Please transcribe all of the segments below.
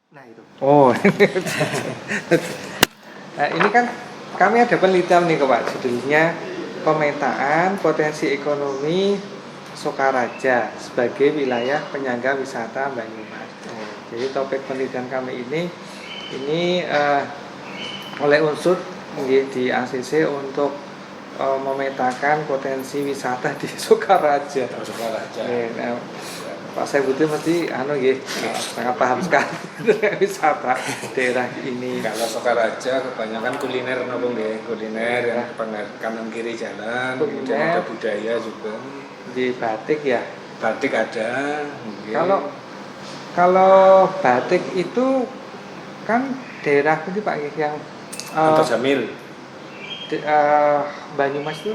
Nah itu. Oh, nah, ini kan kami ada penelitian nih Pak, judulnya pemetaan potensi ekonomi Sokaraja sebagai wilayah penyangga wisata Banyumas. Jadi topik penelitian kami ini oleh unsur di ACC untuk memetakan potensi wisata di Sokaraja. Nah, Pak Saifuddin mesti sangat paham sekali wisata daerah ini. Kalau Sokaraja kebanyakan kuliner kuliner yang kanan kiri jalan, kemudian ada budaya juga. Di batik ya. Batik ada. Kalau batik itu kan daerah ini Pak yang Antasamil. Banyumas itu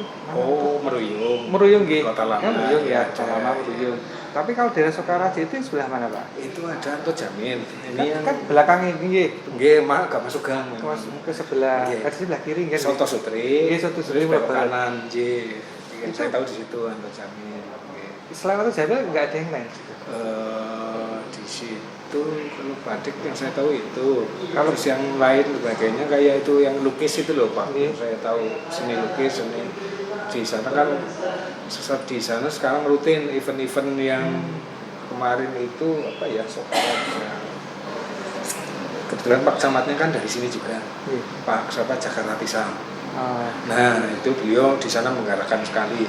Meruyung. Meruyung nggih. Kota Lama. Kan Meruyung ya, Kota Lama Meruyung. Tapi kalau daerah Sokaraja itu sebelah mana Pak? Itu ada Antasamil. Ini Kan belakangnya ini nggih, gak masuk gang. ke sebelah, ke sebelah kiri kan. Soto Sutri. Iya, Soto Sutri belok belok kanan, nggih. Saya tahu di situ Antasamil. Selain itu Jamil nggak ada yang lain. Di situ kalau batik yang saya tahu itu. Kalau terus yang lain sebagainya kayak itu yang lukis itu loh Pak. Iya. Saya tahu seni lukis, seni di sana kan di sana sekarang rutin event-event yang kemarin itu apa ya Sokaraja. Kebetulan Pak Camatnya kan dari sini juga. Iya. Pak Jakarta Pisang. Nah itu beliau di sana menggarapkan sekali.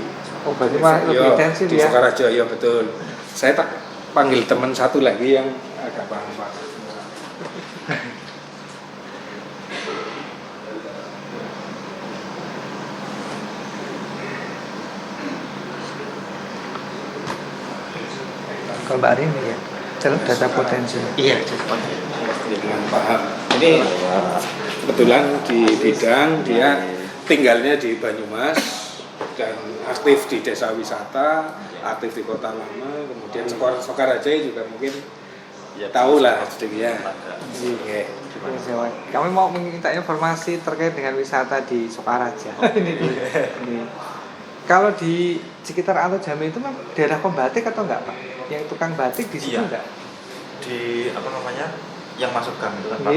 Oh berarti mah lebih intensif di ya. Sokaraja ya betul. Saya tak panggil teman satu lagi yang agak paham Pak. Kalau Mbak Arin ya, data potensi. Iya, dengan paham. Ini kebetulan di bidang dia tinggalnya di Banyumas dan aktif di desa wisata, aktif di Kota Lama, kemudian Sokaraja juga mungkin ya tahu lah sedikit ya. Kami mau minta informasi terkait dengan wisata di Sokaraja. Ini. Kalau di sekitar Antasari itu memang daerah pembatik atau enggak Pak? Yang tukang batik di situ enggak? Di yang masuk gang itu kan Pak.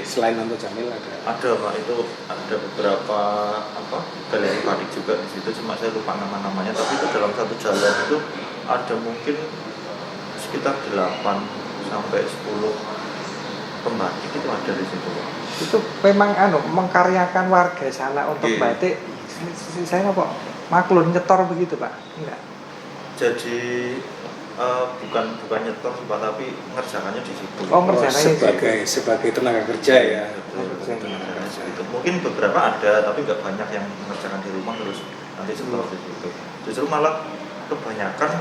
Selain Antasari ada Pak, itu ada beberapa galeri batik juga di situ, cuma saya lupa namanya, tapi itu dalam satu jalan itu ada mungkin sekitar 8 sampai 10 pembatik itu ada di situ Pak. Itu memang mengkaryakan warga sana untuk batik. Saya apa? Maklun nyetor begitu Pak? Enggak. Jadi bukan nyetor Pak, tapi ngerjakannya di situ. Sebagai tenaga kerja ya. Itu mungkin beberapa ada, tapi nggak banyak yang mengerjakan di rumah terus nanti setelah di situ. Justru malah kebanyakan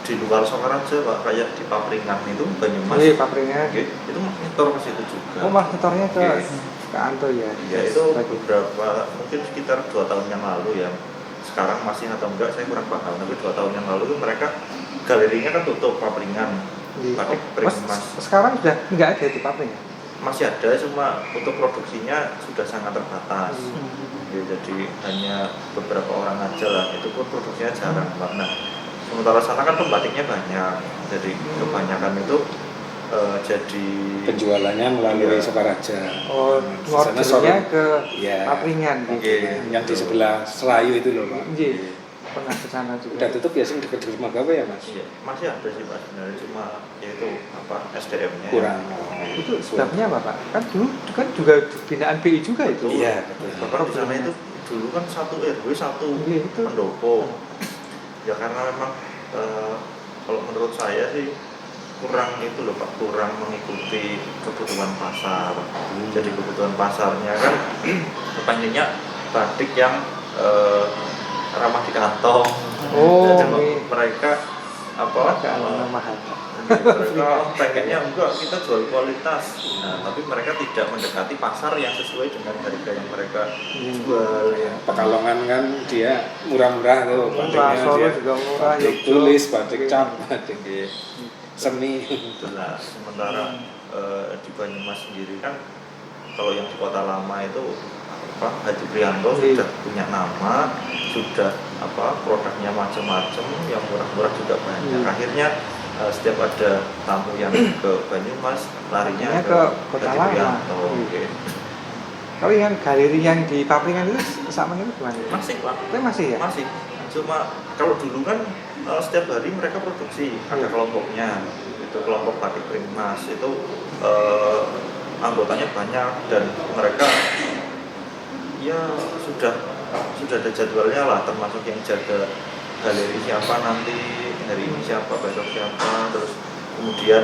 di luar Sokaraja Pak, kayak di Papringan itu Banyumas. Iya, Papringan. Itu nyetor ke situ juga. Oh, mas nyetornya ke Anto ya. Ya itu beberapa mungkin sekitar 2 tahun yang lalu ya. Sekarang masih atau enggak saya kurang paham, tapi 2 tahun yang lalu itu mereka galerinya kan tutup Papringan. Batik Pringmas. Sekarang sudah enggak ada di Papringan. Masih ada, cuma untuk produksinya sudah sangat terbatas. Ya, jadi hanya beberapa orang aja lah, itu pun produksinya jarang. Nah, sementara sana kan pembatiknya banyak, jadi kebanyakan itu jadi penjualannya melalui Sokaraja. Oh, ordernya ke Papringan gitu. Yang di sebelah Selayu itu loh Pak. Iya. Pernah ke sana juga. Udah tutup ya sih dekat rumah gawe ya Mas? Iya, masih ada sih Pak sebenarnya, cuma yaitu SDM-nya kurang. Itu sebabnya apa Pak? Kan dulu kan juga binaan BI juga itu. Iya, betul. Bapak di sana itu dulu kan 1 RW 1 pendopo. Ya karena memang kalau menurut saya sih kurang itu loh Pak, kurang mengikuti kebutuhan pasar. Jadi kebutuhan pasarnya kan kepengennya batik yang ramah di kantong. Jadi mereka mahal. Mereka pengennya enggak, kita jual kualitas. Nah, tapi mereka tidak mendekati pasar yang sesuai dengan harga yang mereka jual. Pekalongan kan dia murah-murah tuh, batiknya Solo dia juga murah, batik tulis, batik cap, batik seni. Itulah. Sementara di Banyumas sendiri kan kalau yang di Kota Lama itu Pak Haji Prianto sudah punya nama, sudah produknya macam-macam, yang murah-murah juga banyak. Akhirnya setiap ada tamu yang ke Banyumas larinya ke Kota Lama. Wirianto. Oke. Kalau yang galeri yang di Papringan itu sama itu gimana? Masih Pak, Itu masih ya? masih. Cuma kalau dulu kan setiap hari mereka produksi, ada kelompoknya. Itu kelompok batik Pringmas itu anggotanya banyak dan mereka ya sudah ada jadwalnya lah, termasuk yang jaga galeri siapa nanti, hari ini siapa, besok siapa, terus kemudian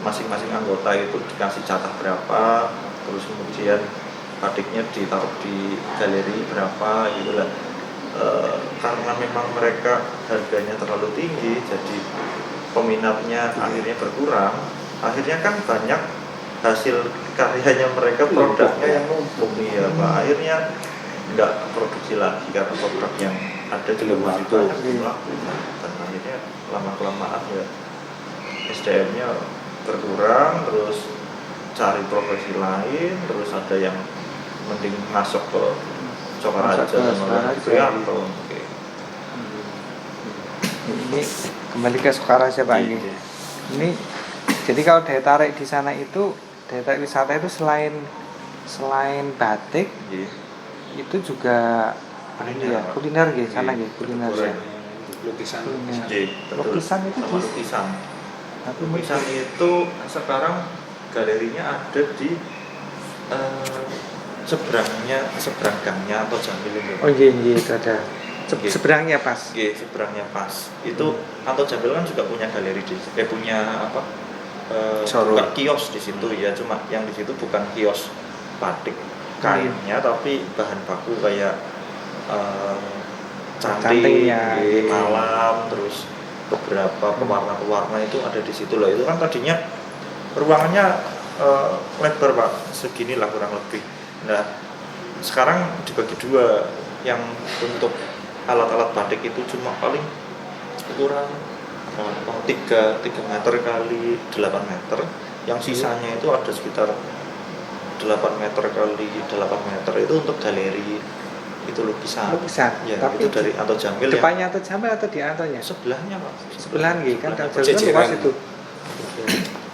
masing-masing anggota itu dikasih jatah berapa, terus kemudian batiknya ditaruh di galeri berapa gitu lah. Karena memang mereka harganya terlalu tinggi, jadi peminatnya akhirnya berkurang. Akhirnya kan banyak hasil karyanya mereka, produknya yang numpuk ya Pak. Akhirnya nggak produksi lagi karena produk yang ada juga masih banyak laku. Dan akhirnya lama-kelamaan ya SDM-nya berkurang, terus cari profesi lain, terus ada yang mending masuk ke Sokaraja dan Wirianto. Ini kembali ke Sokaraja Pak ini. Ini jadi kalau daya tarik di sana itu, daya tarik wisata itu selain batik, itu juga kuliner gitu, sana gitu, kuliner ya. Lukisan. Lukisan itu sama lukisan itu sekarang galerinya ada di seberang gangnya atau Jamil itu. Oh iya itu ada. Seberangnya pas. Iya, seberangnya pas. Itu atau Jamil kan juga punya galeri punya apa? Bukan kios di situ ya, cuma yang di situ bukan kios batik kainnya, tapi bahan baku kayak cantik, malam, terus beberapa pewarna-pewarna itu ada di situ loh. Itu kan tadinya ruangannya lebar Pak, segini lah kurang lebih. Nah sekarang dibagi dua, yang untuk alat-alat batik itu cuma paling kurang 3 meter kali 8 meter, yang sisanya itu ada sekitar 8 meter kali 8 meter itu untuk galeri, itu lukisan ya. Tapi itu dari Anto Jamil depannya Anto Jamil atau di Antonya? Sebelahnya Pak, sebelahan gitu kan, luas itu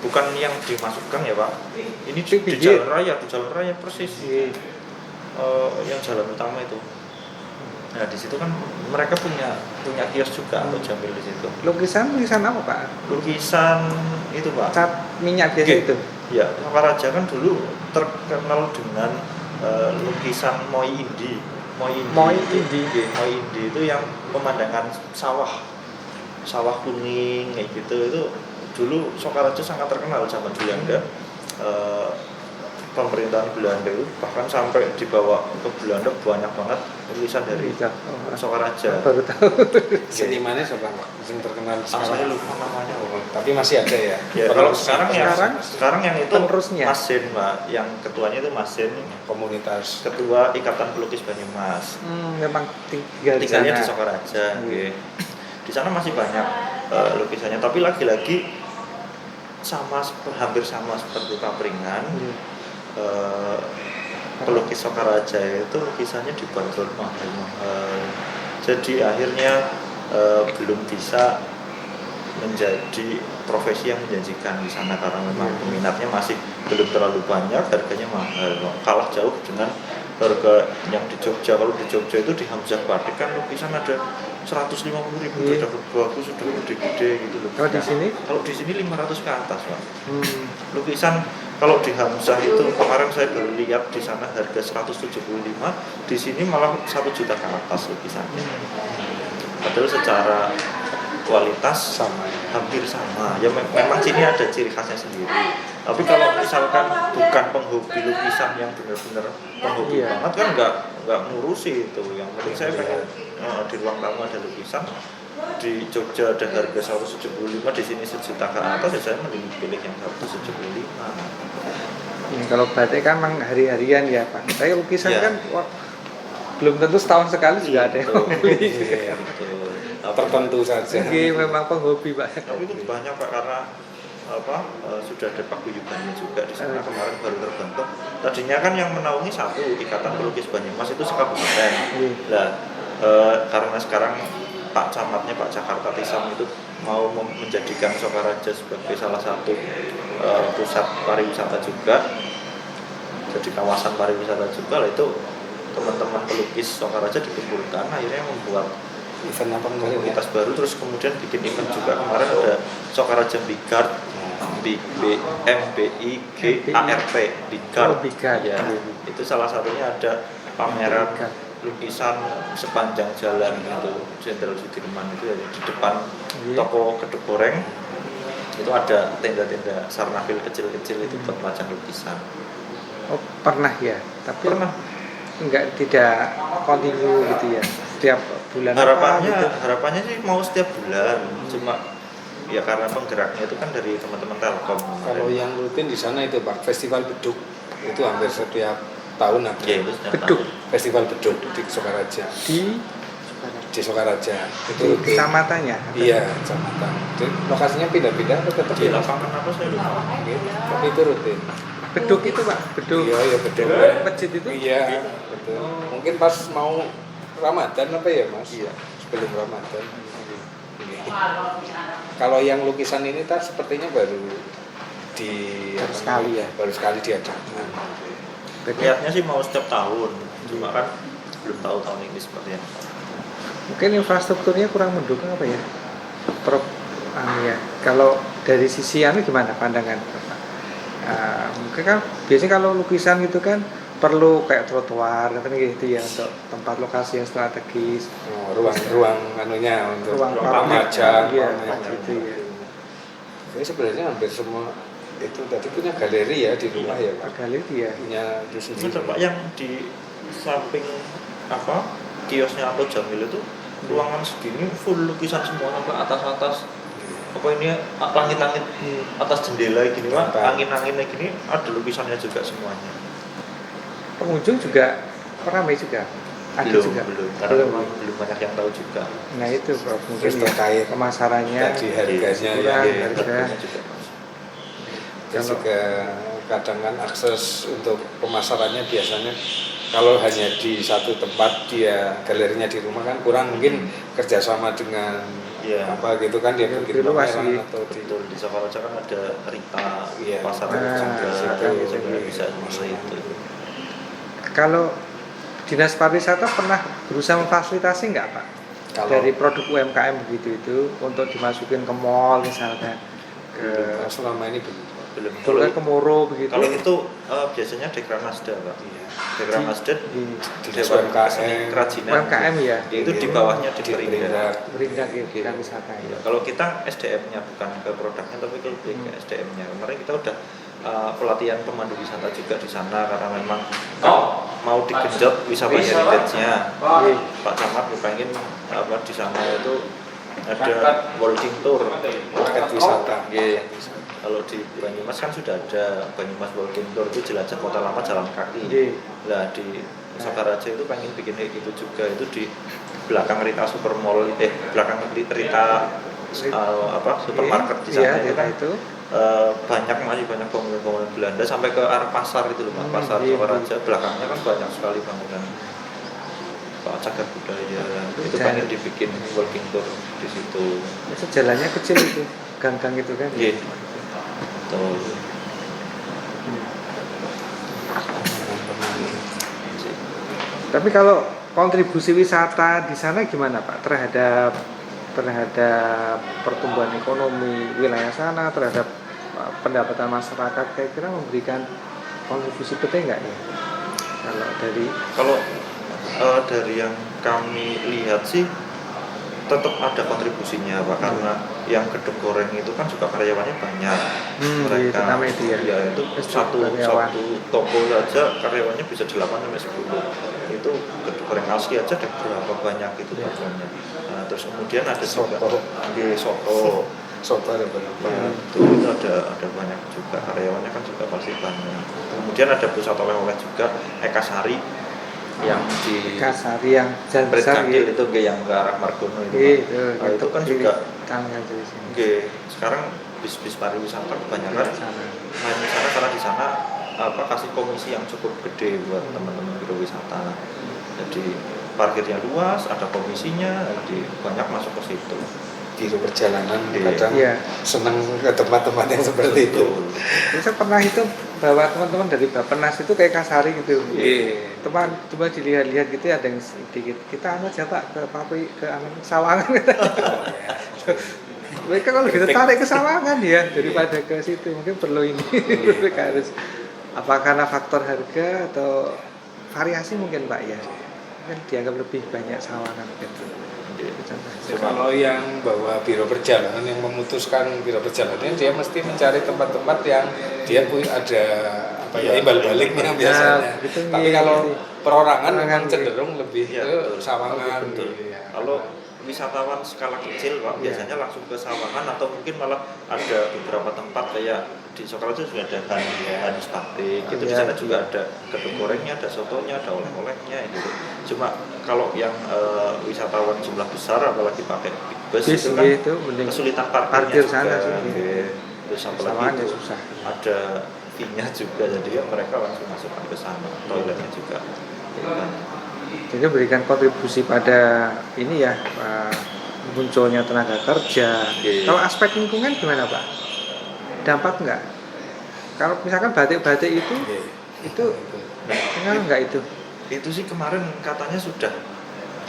bukan yang dimasukkan ya Pak, ini di jalan raya persis. Yang jalan utama itu. Nah di situ kan mereka punya kios juga Anto Jamil di situ. Lukisan apa Pak? Lukisan itu Pak, cat minyak biasa itu. Ya, Sokaraja kan dulu terkenal dengan lukisan Moi Indi itu yang pemandangan sawah kuning kayak gitu. Itu dulu Sokaraja sangat terkenal zaman Belanda. Pemerintahan Belanda itu bahkan sampai dibawa ke Belanda banyak banget lukisan dari Sokaraja. Baru tahu. Senimannya siapa Pak? Yang terkenal Saya lupa namanya. Tapi masih ada ya. Kalau sekarang yang itu penerusnya Mas Sen Pak, yang ketuanya itu Mas Sen, komunitas ketua Ikatan Pelukis Banyumas. Memang tinggalnya di Sokaraja. Di sana masih banyak lukisannya, tapi lagi-lagi hampir sama seperti Papringan. Pelukis Sokaraja itu lukisannya dibanderol mahal-mahal, jadi akhirnya belum bisa menjadi profesi yang menjanjikan di sana karena memang peminatnya masih belum terlalu banyak, harganya mahal, kalah jauh dengan harga yang di Jogja. Kalau di Jogja itu di Hamzah Batik kan lukisan ada 150.000, sudah bagus, sudah gede-gede gitu loh. Kalau di sini 500 ke atas Pak. Lukisan kalau di Hamzah itu kemarin saya baru lihat di sana harga 175, di sini malah 1 juta ke atas lukisannya. Padahal secara kualitas hampir sama. Ya memang sini ada ciri khasnya sendiri. Tapi kalau misalkan bukan penghobi lukisan yang benar-benar penghobi banget kan nggak ngurusi itu. Yang penting saya pengen di ruang tamu ada lukisan, di Jogja ada harga 175, di sini 1 juta ke atas, ya saya mending pilih yang 175. Kalau batik kan memang hari-harian ya Pak. Tapi lukisan kan belum tentu setahun sekali juga ada yang beli. Tertentu saja. Memang penghobi Pak. Tapi itu banyak Pak, karena sudah ada paguyubannya juga di sana, kemarin baru terbentuk. Tadinya kan yang menaungi satu Ikatan Pelukis Banyumas itu sekabupaten. Karena sekarang Pak Camatnya Pak Jakarta Tisam itu mau menjadikan Sokaraja sebagai salah satu pusat pariwisata juga, jadi kawasan pariwisata juga lah, itu teman-teman pelukis Sokaraja dikumpulkan akhirnya membuat event apa kemarin ya? komunitas baru, terus kemudian bikin event juga. Kemarin ada Sokaraja Big Art, MBIGART, Big Art. Big Art. Ya, itu salah satunya ada pameran lukisan sepanjang jalan itu Jenderal Sudirman itu ya, di depan toko Gedung Goreng itu ada tenda-tenda sarnafil kecil-kecil itu buat macam lukisan. Oh, pernah ya, tapi Pernah. tidak kontinu gitu ya, setiap bulan. Harapannya sih mau setiap bulan, cuma ya karena penggeraknya itu kan dari teman-teman Telkom. Kalau yang rutin di sana itu Pak, Festival Beduk itu hampir setiap tahun ada. Ya, itu setiap Beduk. tahun. Festival Beduk di Sokaraja. Di Sokaraja. Itu Di rutin. kecamatannya. Iya, kecamatan. Itu lokasinya pindah-pindah atau tetap Di lapangan apa saya lupa. Tapi itu rutin. Beduk itu Pak, beduk. Iya, Beduk. Masjid itu. Iya, betul. Mungkin pas mau Ramadan apa ya, Mas? Iya. Sebelum Ramadan. Iya. Kalau yang lukisan ini tak sepertinya baru sekali ya. Baru sekali diadakan. Lihatnya sih mau setiap tahun, cuma kan belum tahu tahun ini seperti apa. Mungkin infrastrukturnya kurang mendukung apa ya? Ya. Kalau dari sisi gimana pandangan Bapak? Mungkin kan biasanya kalau lukisan gitu kan perlu kayak trotoar gitu ya, untuk tempat lokasi yang strategis, ruang anunya untuk ruang pemajang ya, gitu ya. Jadi sebenarnya hampir semua itu tadi punya galeri ya di rumah ya Pak. Galeri ya. Punya itu Itu sendiri. Pak yang di samping kiosnya Anto Jamil itu ruangan segini full lukisan semua sampai atas. Apa ini langit-langit atas jendela gini Pak, angin-anginnya gini ada lukisannya juga semuanya. Pengunjung juga ramai juga. Ada juga. Belum, karena memang belum banyak yang tahu juga. Nah itu Prof, mungkin Terus terkait pemasarannya tadi harganya kurang, ya. harga. Juga. Terus juga kadang kan akses untuk pemasarannya biasanya kalau hanya di satu tempat dia galerinya di rumah kan kurang, mungkin kerjasama dengan apa gitu kan dia bikin pameran atau Betul, di Sokaraja kan ada Rita, pasar itu bisa seperti itu. Kalau Dinas Pariwisata pernah berusaha memfasilitasi nggak Pak? Dari produk UMKM begitu itu untuk dimasukin ke mall misalkan, selama ini belum. Kalau ke Moro begitu. Kalau itu biasanya Dekran Nasda Pak. Dekran Nasda di Dewan UMKM, Kerajinan. UMKM ya. Itu di bawahnya di Perindak. Berindak kan wisata ya. Kalau kita SDM-nya bukan ke produknya tapi ke SDM-nya. Kemarin kita udah pelatihan pemandu wisata juga di sana karena memang mau digenjot wisata heritage-nya. Pak Camat pengen di sana itu ada walking tour paket wisata. Kalau di Banyumas kan sudah ada Banyumas walking tour, itu jelajah kota lama jalan kaki. Nah di Sokaraja itu pengen bikin kayak gitu juga, itu di belakang Rita Supermall, belakang Rita supermarket di sana itu kan masih banyak bangunan-bangunan Belanda sampai ke arah pasar itu loh Pak, pasar Sokaraja belakangnya kan banyak sekali bangunan cagar budaya. Itu pengen dibikin walking tour di situ. Itu jalannya kecil itu, gang-gang itu kan. Iya. Betul. Tapi kalau kontribusi wisata di sana gimana Pak terhadap pertumbuhan ekonomi wilayah sana, terhadap pendapatan masyarakat, kira-kira memberikan kontribusi penting nggak ya? Kalau dari yang kami lihat sih tetap ada kontribusinya Pak, karena yang Gedung Goreng itu kan juga karyawannya banyak. Mereka itu satu toko saja karyawannya bisa 8 sampai 10. Itu Gedung Goreng Alsi aja ada berapa banyak itu karyawannya. Nah, terus kemudian ada soto ada berapa. Itu ada banyak juga karyawannya kan juga pasti banyak. Kemudian ada pusat oleh-oleh juga Eka Sari yang di Kasari yang jalan besar gitu. Itu yang ke arah Margono itu. Itu kan juga sekarang bis-bis pariwisata kebanyakan main di sana karena di sana kasih komisi yang cukup gede buat teman-teman biro wisata. Jadi parkirnya luas, ada komisinya, jadi banyak masuk ke situ. Biro perjalanan kadang Iya. senang ke tempat-tempat yang seperti itu. Saya pernah itu bawa teman-teman dari Bappenas itu kayak Kasari gitu. Iya. Teman coba dilihat-lihat gitu ada yang sedikit. Kita aja Pak ke Sawangan. Mereka kalau kita tarik ke Sawangan ya daripada ke situ mungkin perlu ini. Mereka harus apa karena faktor harga atau variasi mungkin Pak ya. Mungkin dianggap lebih banyak Sawangan gitu. Kalau yang bawa biro perjalanan yang memutuskan biro perjalanan dia mesti mencari tempat-tempat yang dia punya ada imbal baliknya biasanya. Gitu, Tapi kalau perorangan memang cenderung lebih Ya, ke Sawangan. betul. Gitu, ya. Kalau wisatawan skala kecil Pak, biasanya langsung ke Sawangan atau mungkin malah ada beberapa tempat kayak di Sokaraja juga ada Hanis Pabrik, itu di sana juga ada gedung gorengnya, ada sotonya, ada oleh-olehnya gitu. Cuma kalau yang wisatawan jumlah besar apalagi pakai bus itu kan kesulitan parkir sana juga. sih. Terus apalagi itu susah. ada fee-nya juga, jadi ya mereka langsung masukkan ke sana, toiletnya juga. Jadi berikan kontribusi pada ini ya munculnya tenaga kerja. Kalau aspek lingkungan gimana Pak? Dampak enggak? Kalau misalkan batik-batik itu pengaruh enggak itu? Itu sih kemarin katanya sudah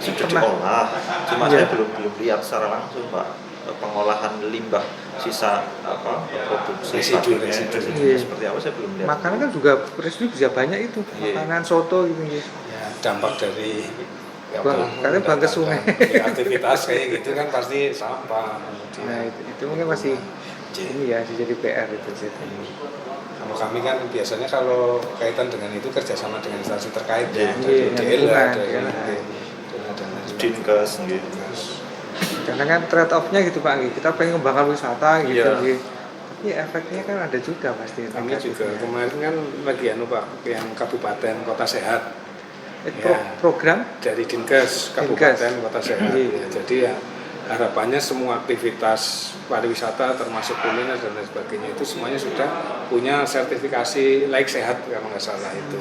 Pernah. diolah, cuma saya belum lihat secara langsung Pak, pengolahan limbah sisa produksi Residu. seperti apa saya belum lihat. Makanan kan juga residu bisa banyak itu, makanan soto gitu ya. Dampak dari Karena bang ke sungai. Aktivitas kayak gitu kan pasti sampah. Nah itu mungkin masih ini ya jadi PR itu sih. Kalau kami kan biasanya kalau kaitan dengan itu kerjasama dengan instansi terkait ya, Iya, dari DL, lingkungan, dari Dinkes gitu. Karena kan trade off-nya gitu Pak, kita pengen mengembangkan wisata gitu. Iya. Tapi efeknya kan ada juga pasti. Kami juga kemarin kan lagi yang kabupaten kota sehat. Program dari Dinkes Kabupaten Kota Sehat. Ya, jadi ya harapannya semua aktivitas pariwisata termasuk kuliner dan lain sebagainya itu semuanya sudah punya sertifikasi layak sehat kalau nggak salah itu.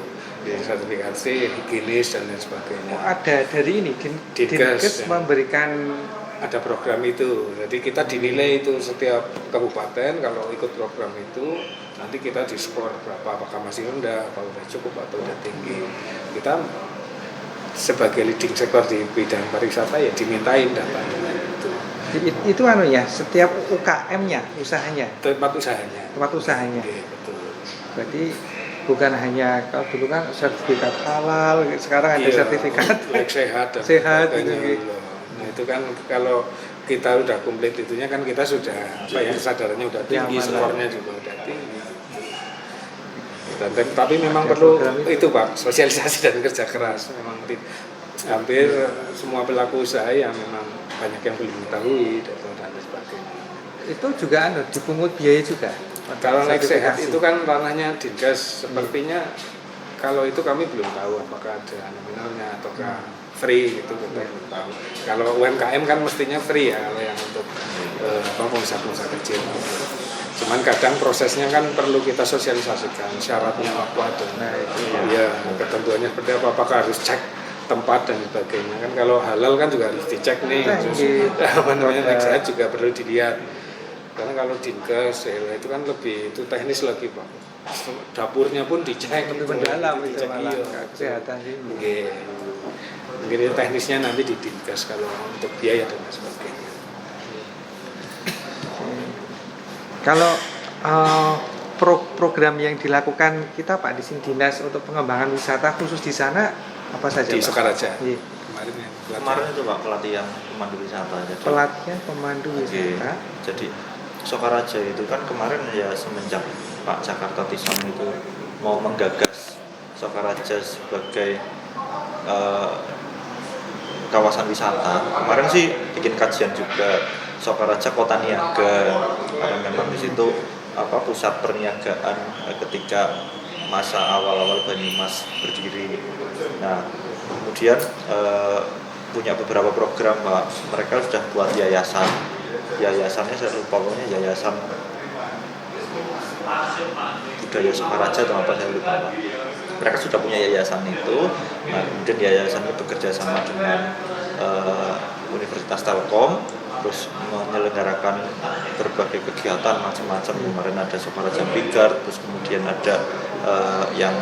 Sertifikasi higienis dan lain sebagainya. Ada dari ini Dinkes memberikan ada program itu. Jadi kita dinilai itu setiap kabupaten kalau ikut program itu nanti kita diskor berapa, apakah masih rendah, apa udah cukup atau udah tinggi. Kita sebagai leading sektor di bidang pariwisata ya dimintain datanya itu. Itu ya, setiap UKM-nya, usahanya. Tempat usahanya. Oke, betul. Berarti bukan hanya kalau dulu kan sertifikat halal, sekarang ada sertifikat sehat dan sehat gitu. Nah, itu kan kalau kita udah komplit itunya kan kita sudah kesadarannya udah tinggi, skornya juga udah tinggi. Tapi memang perlu itu Pak, sosialisasi dan kerja keras. Memang hampir semua pelaku usaha yang memang banyak yang belum mengetahui dan sebagainya. Itu juga dipungut biaya juga. Kalau naik sehat itu kan ranahnya Dinkes, sepertinya kalau itu kami belum tahu apakah ada nominalnya ataukah free gitu, kita belum tahu. Kalau UMKM kan mestinya free ya kalau yang untuk pengusaha-pengusaha kecil. Cuman kadang prosesnya kan perlu kita sosialisasikan syaratnya apa dan ketentuannya seperti apa, apakah harus cek tempat dan sebagainya kan. Kalau halal kan juga harus dicek nih, naik sehat juga perlu dilihat. Karena kalau Dinkes itu kan lebih itu teknis lagi Pak, dapurnya pun dicek lebih mendalam itu malah kesehatan ini. Mungkin itu teknisnya nanti di Dinkes kalau untuk biaya dan sebagainya. Kalau program yang dilakukan kita Pak di sini dinas untuk pengembangan wisata khusus di sana apa saja di Pak? Sokaraja. Iya. Kemarin itu Pak pelatihan pemandu wisata. Pelatihan pemandu wisata. Jadi Sokaraja itu kan kemarin ya semenjak Pak Jakarta Tison itu mau menggagas Sokaraja sebagai kawasan wisata. Kemarin sih bikin kajian juga Sokaraja Kota Niaga, karena memang di situ pusat perniagaan ketika masa awal-awal Banyumas berdiri. Nah, kemudian punya beberapa program Pak. Mereka sudah buat yayasan. Yayasannya saya lupa pokoknya yayasan budaya Sokaraja atau apa saya lupa Pak. Mereka sudah punya yayasan itu, nah kemudian yayasan itu bekerja sama dengan Universitas Telkom, terus menyelenggarakan berbagai kegiatan macam-macam. Kemarin ada Sokaraja Bigard, terus kemudian ada yang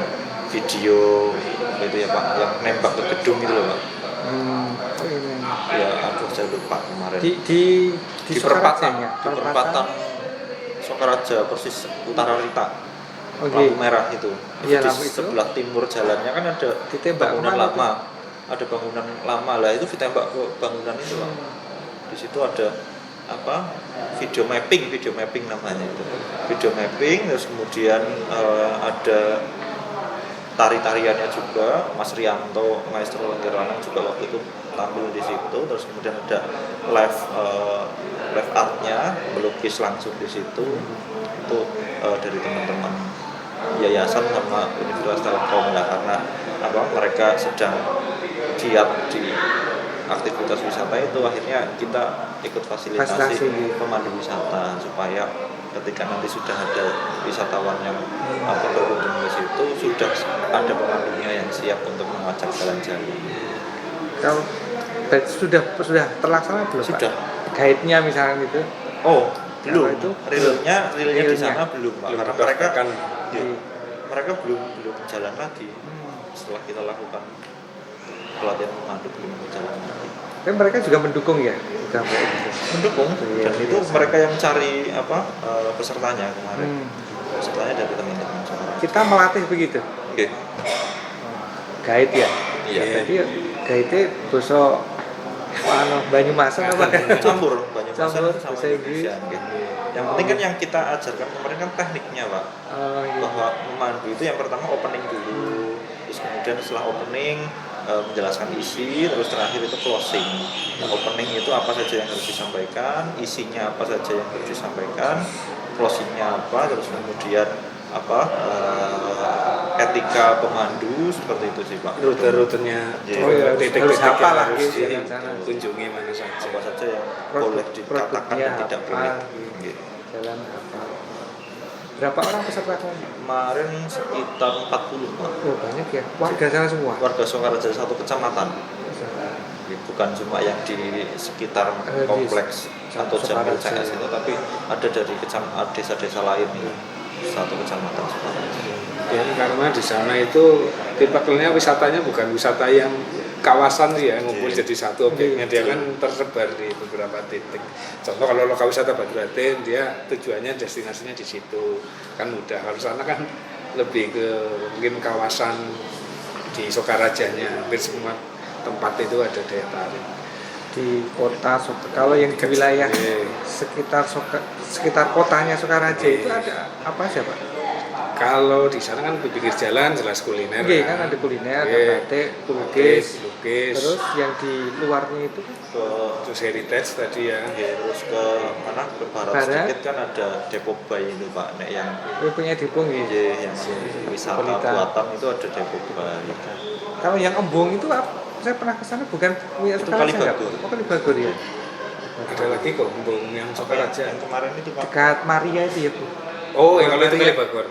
video itu ya Pak, yang nembak ke gedung itu loh Pak. Ya, aduh saya lupa kemarin. Di perempatan ya? Di perempatan Sokaraja persis utara Rita. Okay. Lampu merah itu. Iya, Di lampu itu. sebelah timur jalannya kan ada Ditembak bangunan kemana lama. Ada bangunan lama lah, itu ditembak ke bangunan itu Pak. Di situ ada apa? Video mapping namanya itu. Video mapping, terus kemudian ada tari-tariannya juga. Mas Rianto, Maestro Lenggerwanang juga waktu itu tampil di situ. Terus kemudian ada live artnya, melukis langsung di situ. Itu dari teman-teman yayasan sama Universitas Telkom lah, karena mereka sedang giat di aktivitas wisata itu, akhirnya kita ikut fasilitasi pemandu wisata supaya ketika nanti sudah ada wisatawan yang berkunjung ke situ, sudah ada pemandunya yang siap untuk mengajak jalan-jalan. Kalau sudah terlaksana belum sudah Pak? Guide-nya misalnya gitu? Belum, itu realnya di sana belum Pak, karena mereka belum jalan lagi. Setelah kita lakukan pelatihan pemandu belum jalan lagi. Tapi mereka juga mendukung ya? Mendukung, dan itu mereka yang cari pesertanya kemarin. Pesertanya dari teman-teman Sokaraja. Kita melatih begitu? Okay. Guide ya? Iya. Jadi guide bosok Banyumasan apa? Campur Banyumasan sama bahasa Inggris. Yang penting kan yang kita ajarkan kemarin kan tekniknya Pak. Iya. Bahwa memandu itu yang pertama opening dulu, terus kemudian setelah opening menjelaskan isi, terus terakhir itu closing. Nah, opening itu apa saja yang harus disampaikan, isinya apa saja yang harus disampaikan, closingnya apa, terus kemudian etika pemandu, seperti itu sih Pak. Rute-rutenya, titik-titik harus apa lah kunjungi mana saja, apa saja yang boleh dikatakan dan tidak boleh. Jalan apa? Berapa orang peserta Kemarin sekitar 40 Pak. Oh banyak ya, warga sana semua? Warga Sokaraja satu kecamatan. Bukan cuma yang di sekitar kompleks atau Jamil CS itu, tapi ada dari desa-desa lain itu. Satu kecamatan Sokaraja. Ya, karena di sana itu tipikalnya wisatanya bukan wisata yang kawasan sih ya, ngumpul jadi satu objeknya, dia kan tersebar di beberapa titik. Contoh kalau lokal wisata Batu-Raden, dia tujuannya destinasinya di situ kan mudah. Kalau sana kan lebih ke mungkin kawasan di Sokarajanya, hampir semua tempat itu ada daya tarik. Di kota kalau yang di wilayah sekitar kotanya Sokaraja itu ada apa sih Pak? Kalau di sana kan di pinggir jalan jelas kuliner. Kan ada kuliner, ada batik, lukis. Terus yang di luarnya itu terus heritage tadi ya. Terus ke mana? Ke barat sedikit kan ada Depo Bay itu Pak, yang punya Depo yang wisata buatan itu ada Depo Bay. Kalau yang Embung itu saya pernah ke sana, bukan itu Kalibagur. Kalibagur ya. Ada lagi kok Embung yang Sokaraja yang kemarin itu Pak. Dekat Maria itu ya Bu. Yang kalau itu Kalibagur.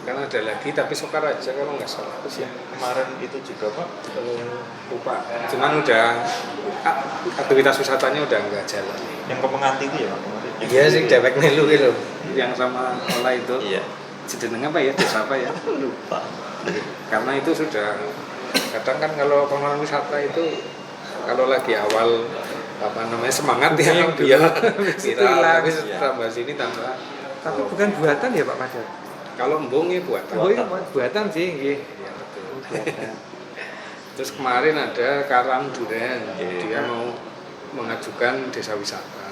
Kan ada lagi tapi Sokaraja kalau nggak salah. Terus yang kemarin itu juga Pak, lupa. Cuman udah aktivitas wisatanya udah nggak jalan. Yang ke Penganti itu ya Pak? Iya sih, dewek nelu gitu. Yang sama Ola itu. Iya. Jeneng apa ya? Desa apa ya? Lupa. Karena itu sudah kadang kan kalau pengelolaan wisata itu kalau lagi awal semangat ya tapi tambah sini tambah. Tapi bukan buatan ya Pak Madar? Kalau embung ya buatan. Buatan sih nggih. Iya betul. Terus kemarin ada Karang Duren, dia mau mengajukan desa wisata.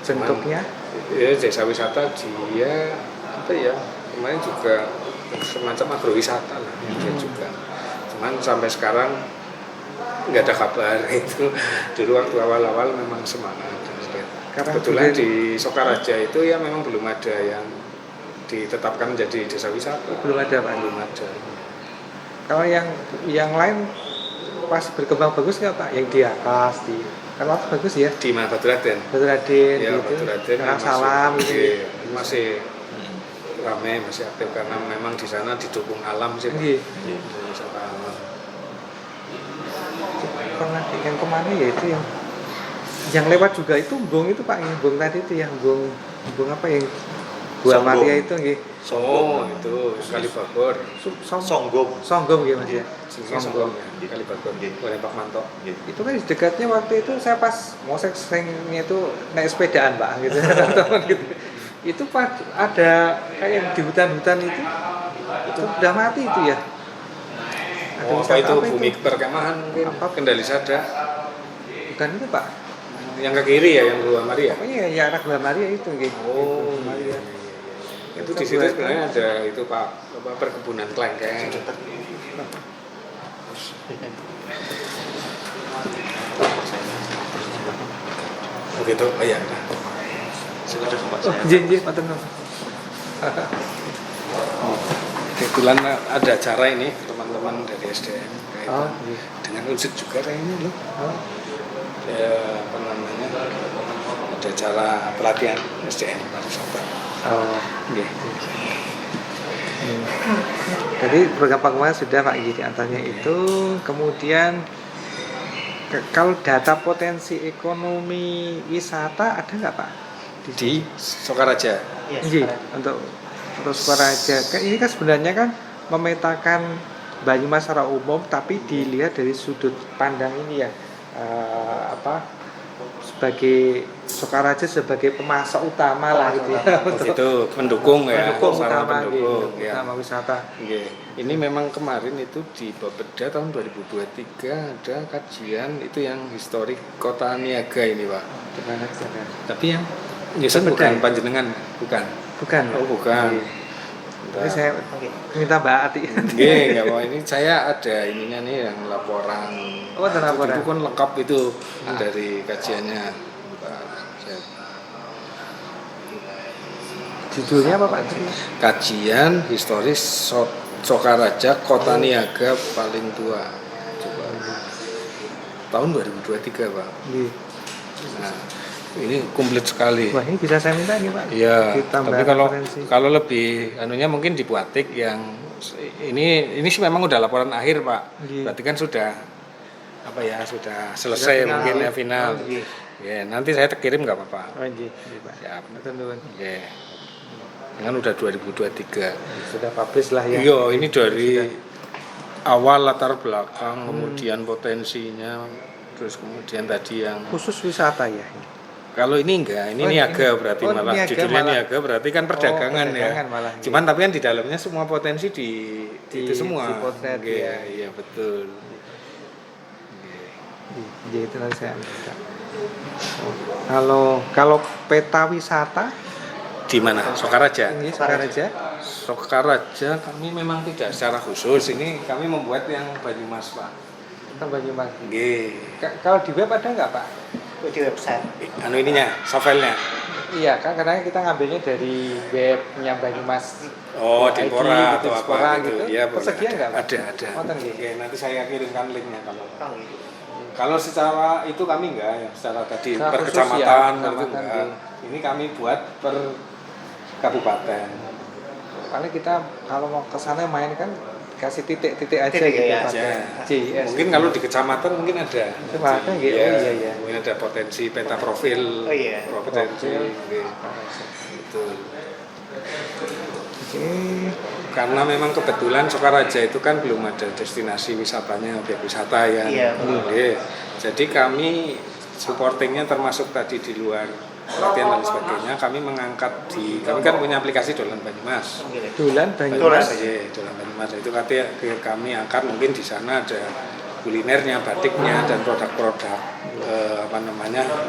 Bentuknya? Ya desa wisata dia apa ya? Kemarin juga semacam agrowisata lah dia juga. Cuman sampai sekarang nggak ada kabar itu. Dulu waktu awal-awal memang semangat. Kebetulan di Sokaraja itu ya memang belum ada yang ditetapkan menjadi desa wisata. Belum ada Pak? Belum ada. Kalau yang lain pas berkembang bagus nggak Pak? Yang di atas kan bagus ya? Di mana Batu-Raden? Batu-Raden ya, gitu. Batu-Raden Salam masih Ramai masih aktif karena memang di sana didukung alam sih Pak. Nggih. Wisata alam. Pernah yang kemana ya itu yang lewat juga itu embung itu Pak, embung tadi itu ya embung apa yang Gua Songgom. Maria itu nggih. Oh, itu Kali Bagor. Songgom. Songgom nggih Mas ya. Sini Songgom ya, Kali Bagor. Oleh Pak Manto. Itu kan di dekatnya waktu itu saya pas mau seringnya itu naik sepedaan Pak gitu. Teman gitu. Itu pas ada kayak di hutan-hutan itu udah mati itu ya. Ada Oh, apa wisata itu bumi perkemahan mungkin? Apa? Kendali Sada. Bukan itu Pak. Yang ke kiri ya, yang Gua Maria. Pokoknya ya anak Gua Maria itu nggih. Oh, iya. Itu di situ sebenarnya ada itu Pak, apa perkebunan kelengkeng. Begitu, oh iya. Sekedar tempat saya. Nggih, matur nuwun. Kebetulan ada acara ini teman-teman dari SDM kayak Oh, iya. dengan Unsur juga kayaknya loh. Oh, Ya, apa namanya? Ada acara pelatihan SDM pariwisata. oh. Nggih. Jadi program pengembangan sudah Pak Gigi antaranya itu, kemudian kalau data potensi ekonomi wisata ada nggak Pak? Di Sokaraja. Iya, untuk Sukaraja. Ini kan sebenarnya kan memetakan Banyumas secara umum, tapi dilihat dari sudut pandang ini ya, sebagai Sokaraja sebagai pemasok utama lah gitu ya. Itu pendukung ya, Pendukung sarana utama, pendukung gitu, ya. utama wisata. Oke. Ini memang kemarin itu di Bapeda tahun 2023 ada kajian itu yang historik Kota Niaga ini Pak. Gimana sana? Tapi yang nyusun bukan panjenengan, bukan. Bukan. Oh, bukan. Ini saya minta Mbak Ati. Nggih, enggak mau ini saya ada ininya nih yang laporan. Oh, ada laporan. Itu kan lengkap itu dari kajiannya. Pak. Judulnya apa Pak? Kajian historis Sokaraja Kota Niaga paling tua. Coba. Tahun 2023, Pak. Iya. Nah, ini komplit sekali. Wah, ini bisa saya minta nih Pak. Iya, Ditambah tapi referensi. kalau lebih anunya mungkin di Buatik yang ini sih memang udah laporan akhir, Pak. Iya. Berarti kan sudah apa ya, sudah selesai final, mungkin ya ya. final. Oh, iya. Ya, nanti saya kirim nggak apa-apa. Oh, iya, iya, Pak. Siap. Matur nuwun. Ya. Kan udah 2023. Sudah publish lah ya. Iya, ini dari awal latar belakang, kemudian potensinya, terus kemudian tadi yang Khusus wisata ya. kalau ini enggak, ini Oh, niaga ini. berarti Oh, malah niaga judulnya malah. niaga berarti kan perdagangan, perdagangan ya. malah, Cuman tapi kan di dalamnya semua potensi di itu semua. dipotret, Oke, ya. iya betul. Iya, itu nanti saya minta. Kalau peta wisata Di mana? Sokaraja. ini Sokaraja. Sokaraja kami memang tidak secara khusus. Ini kami membuat yang Banyumas, Pak. Tentang Banyumas. Nggih. Kalau di web ada nggak Pak? Di website. Anu ininya, software-nya. Iya kan, karena kita ngambilnya dari webnya Banyumas. Oh, di ID, Pora gitu, atau Dispora apa gitu. gitu. Iya, boleh. Tersedia nggak, Pak? Ada. Oh, nggih. Oke, nanti saya kirimkan linknya kalau. Oh, gitu. Kalau secara itu kami enggak ya, secara tadi Secara per khusus kecamatan, ya, itu kecamatan, enggak. Ini kami buat per kabupaten. Paling kita kalau mau ke sana main kan kasih titik-titik aja Titik gitu ya, Pak. aja. JS. Mungkin kalau di kecamatan mungkin ada. Itu ada nggih. Iya, Oh iya. Mungkin ada potensi peta profil. Oh, iya. Potensi. Profil. Nggih. Betul. Oke. Karena memang kebetulan Sokaraja itu kan belum ada destinasi wisatanya, objek wisata ya. Iya. Nggih. Jadi kami supportingnya termasuk tadi di luar pelatihan dan sebagainya, kami kan punya aplikasi Dolan Banyumas. Dolan Banyumas. Iya, Dolan Banyumas itu katanya kami angkat mungkin di sana ada kulinernya, batiknya dan produk-produk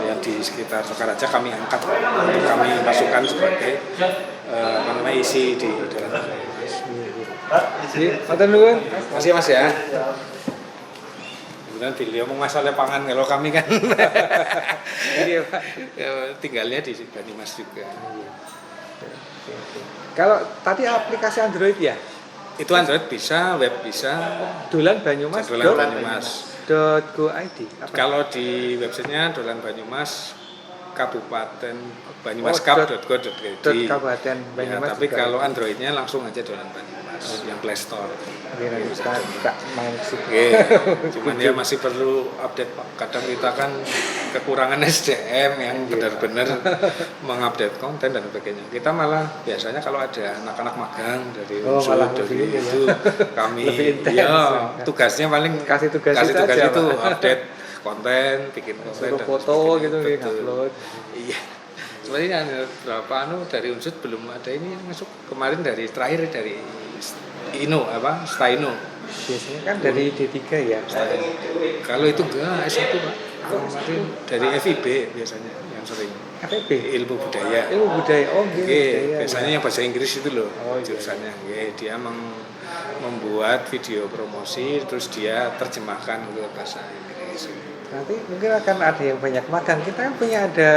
yang di sekitar Sokaraja kami angkat untuk kami masukkan sebagai isi di Dolan Banyumas. Iya, matur nuwun. Masih Mas ya. Kemudian beliau mau masalah pangan kalau kami kan Iya, Pak. tinggalnya di Banyumas juga. Kalau tadi aplikasi Android ya, Itu Android bisa, web bisa, Dolan Banyumas. Dolan Banyumas. .go.id. Apa? Kalau di websitenya Dolan Banyumas kabupaten banyumaskap.go.id. Kabupaten Ya, Banyumas. tapi juga. kalau Androidnya langsung aja Dolan Banyumas yang Play Store. Oke, nanti kita buka main sih. Oke, cuman dia masih perlu update Pak. Kadang kita kan kekurangan SDM yang benar-benar mengupdate konten dan sebagainya. Kita malah biasanya kalau ada anak-anak magang dari unsur malah dari lebih itu kami lebih intens, ya ya. tugasnya paling Kasih tugas itu tugas aja, itu Pak. update konten, bikin konten Suruh dan foto sebagainya. gitu, Betul. upload. Iya. Sebenarnya ada berapa dari unsur belum ada ini yang masuk kemarin terakhir dari Staino. Biasanya kan dari D3 ya. Kalau itu enggak S1 Pak. Kemarin dari FIB biasanya yang sering. FEB. Ilmu budaya. Ilmu budaya. Oh, gitu. Oke, biasanya yang bahasa Inggris itu loh Oh, iya. jurusannya. Oke, dia membuat video promosi terus dia terjemahkan ke bahasa Inggris. Nanti mungkin akan ada yang banyak makan. Kita kan punya ada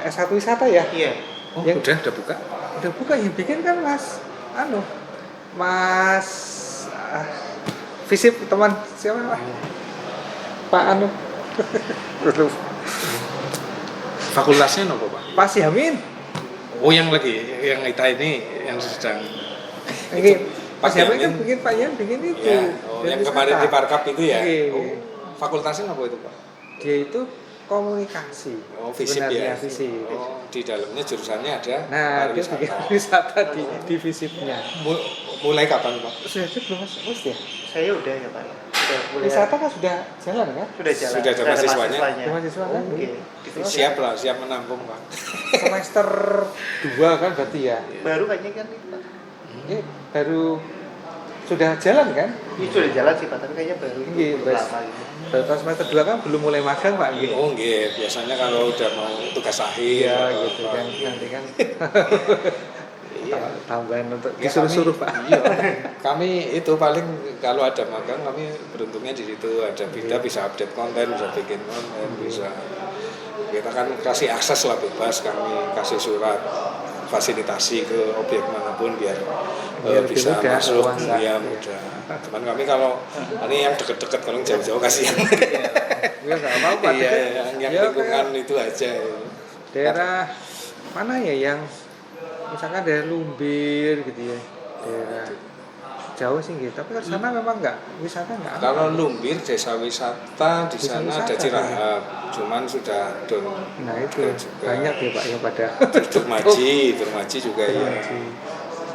S1 wisata ya. Iya. Oh, Yang- udah buka? Udah buka yang bikin kan Mas Visip teman siapa Pak Fakultasnya apa Pak? Pak Siamin. Oh, yang kita ini yang sedang Ini Pak Pak Siamin kan Yamin. bikin Pak Yan bikin itu. ya, yang dari kemarin wisata. di Parkap itu ya. Iya. Oh, fakultasnya apa itu Pak? Dia itu komunikasi. Oh, FISIP Sebenarnya ya. FISIP. Oh, di dalamnya jurusannya ada Nah, dia bikin pariwisata. wisata di FISIP-nya. Mulai kapan Pak? Sudah itu belum mas ya? Saya udah ya Pak. Sudah boleh. Wisata kan sudah jalan kan? Sudah jalan. Sudah ada mahasiswanya? Ada mahasiswa kan? Oke. Terus Siap lah, siap menampung Pak. semester 2 kan berarti ya? Baru kayaknya kan itu Pak. Ini baru sudah jalan kan? Ini sudah jalan sih Pak, tapi kayaknya baru Iya, belum Bas. lama gitu. Baru tahun semester 2 kan belum mulai magang Pak. Gitu. Oh, nggih, biasanya kalau udah mau tugas akhir Iya atau gitu apa. kan nanti kan Iya. tambahan untuk Ya, disuruh-suruh kami- Pak. Iya. Kami itu paling kalau ada magang kami beruntungnya di situ ada kita bisa update konten, bisa bikin konten, bisa kita kan kasih akses lah bebas, kami kasih surat fasilitasi ke objek manapun biar Biar lebih bisa mudah, masuk luas lah. ya mudah. Cuman kami kalau ini yang deket-deket kalau yang jauh-jauh kasihan. Ya nggak apa-apa. Iya, Deket. yang Ya, lingkungan itu aja. daerah mana ya yang misalkan daerah Lumbir gitu ya, daerah jauh sih gitu. Tapi ke sana memang nggak wisata nggak. Kalau Lumbir desa wisata di Desa sana wisata, ada Cirahap, cuman sudah don. Nah itu juga. banyak ya Pak yang pada. Durmaji juga ya.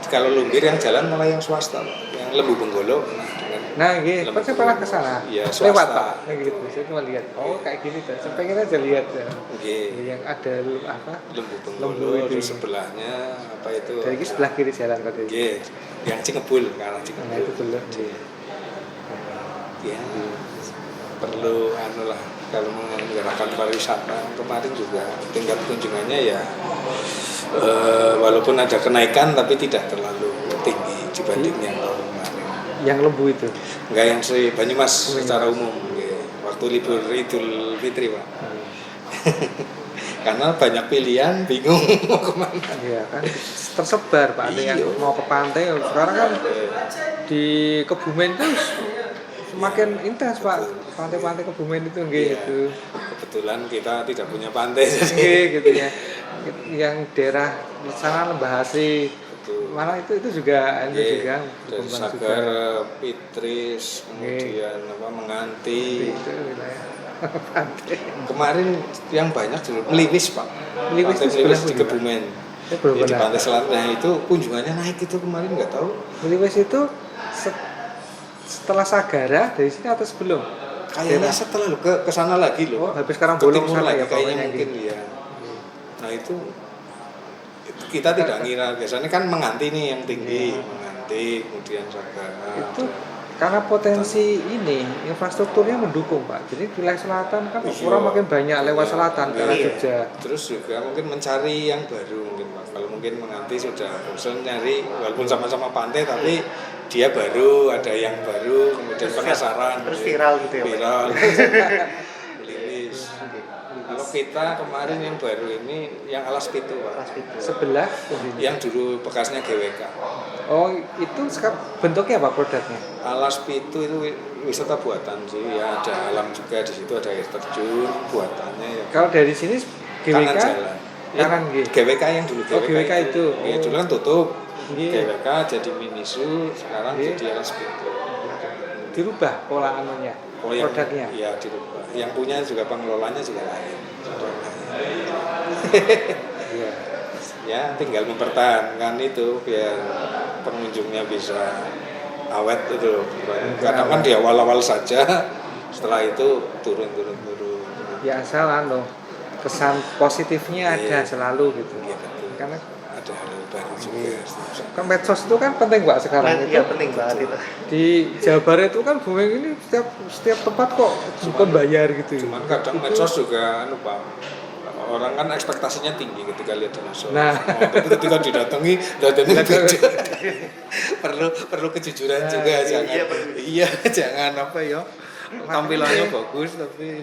Kalau Lumbir yang jalan malah yang swasta, Pak. Yang Lembu Benggolo. Nah gitu, Lembu saya pernah ke sana. Iya, swasta. Lewat Pak. Nah, gitu. Saya cuma lihat. Oh kayak gini tuh. Saya pengen aja lihat ya. Oke. Yang ada apa? Lembu Lembu Benggolo itu. terus sebelahnya apa itu? Dari ini sebelah kiri jalan Pak. Oke. Yang Cingebul ke arah Nah Cingebul. itu belum. Ya. Perlu lah kalau menggerakkan pariwisata kemarin juga tingkat kunjungannya ya walaupun ada kenaikan tapi tidak terlalu tinggi dibanding yang tahun kemarin. Yang lembu itu. Enggak yang Banyumas secara umum nggih. Waktu libur Idul Fitri Pak. Karena banyak pilihan bingung mau kemana. Iya kan tersebar Pak. Ada yang Iya. mau ke pantai. Sekarang kan di Kebumen itu semakin intens Pak. Pantai-pantai Kebumen itu Iya. gitu. Kebetulan kita tidak punya pantai jadi Gitu ya. Yang daerah sana Lembah Asri. itu Malah itu juga juga dari berkembang juga. Sagar, Pitris, kemudian Menganti. Itu wilayah pantai. Kemarin yang banyak dulu Meliwis Pak. Meliwis Pantai itu sebelah Meliwis di mana, Pak? Kebumen. Saya belum Ya, di pernah. pantai selatan. Nah, itu kunjungannya naik itu kemarin nggak tahu. Meliwis itu setelah Sagara dari sini atau sebelum? Kayaknya setelah lo ke sana lagi Oh, loh. habis sekarang Ke bolong timur sana lagi ya kayaknya pokoknya mungkin gitu. ya. Nah itu kita tidak ngira biasanya kan Menganti nih yang tinggi, Menganti kemudian Sagara. Itu karena potensi ini infrastrukturnya mendukung Pak. Jadi wilayah selatan kan Iya. orang makin banyak lewat Iya. selatan ke arah Iya. Jogja. Terus juga mungkin mencari yang baru mungkin Pak. Kalau mungkin Menganti sudah bosan nyari walaupun sama-sama pantai tapi dia baru ada yang baru kemudian penasaran Terus viral gitu ya Pak. viral Meliwis. Kalau kita kemarin yang baru ini yang Alas Pitu, Pak. Sebelah Yang dulu bekasnya GWK. Oh, itu bentuknya apa produknya? Alas Pitu itu wisata buatan sih, ya ada alam juga di situ, ada air terjun buatannya ya. Kalau dari sini GWK Kanan jalan. kanan G. GWK yang dulu Oh, GWK itu. Ya, dulu kan tutup. Iya. GWK jadi Minisu, sekarang Iya. jadi Alas Pitu. Dirubah pola anunya, produknya. Iya, dirubah. Yang punya juga pengelolanya juga lain. Iya. Ya, tinggal mempertahankan itu biar pengunjungnya bisa awet itu. Kadang kan di awal-awal saja, setelah itu turun. Ya asal kesan positifnya ada Iya. selalu gitu. Iya, betul. Karena Ada hal baru juga. kan medsos itu kan penting Pak sekarang itu. Iya penting banget itu. Di Jawa Barat itu kan booming ini setiap tempat kok suka bayar gitu. Cuman kadang medsos juga Pak, orang kan ekspektasinya tinggi ketika lihat di medsos. Nah. Tapi ketika didatangi beda. perlu kejujuran juga, jangan jangan apa ya, tampilannya bagus tapi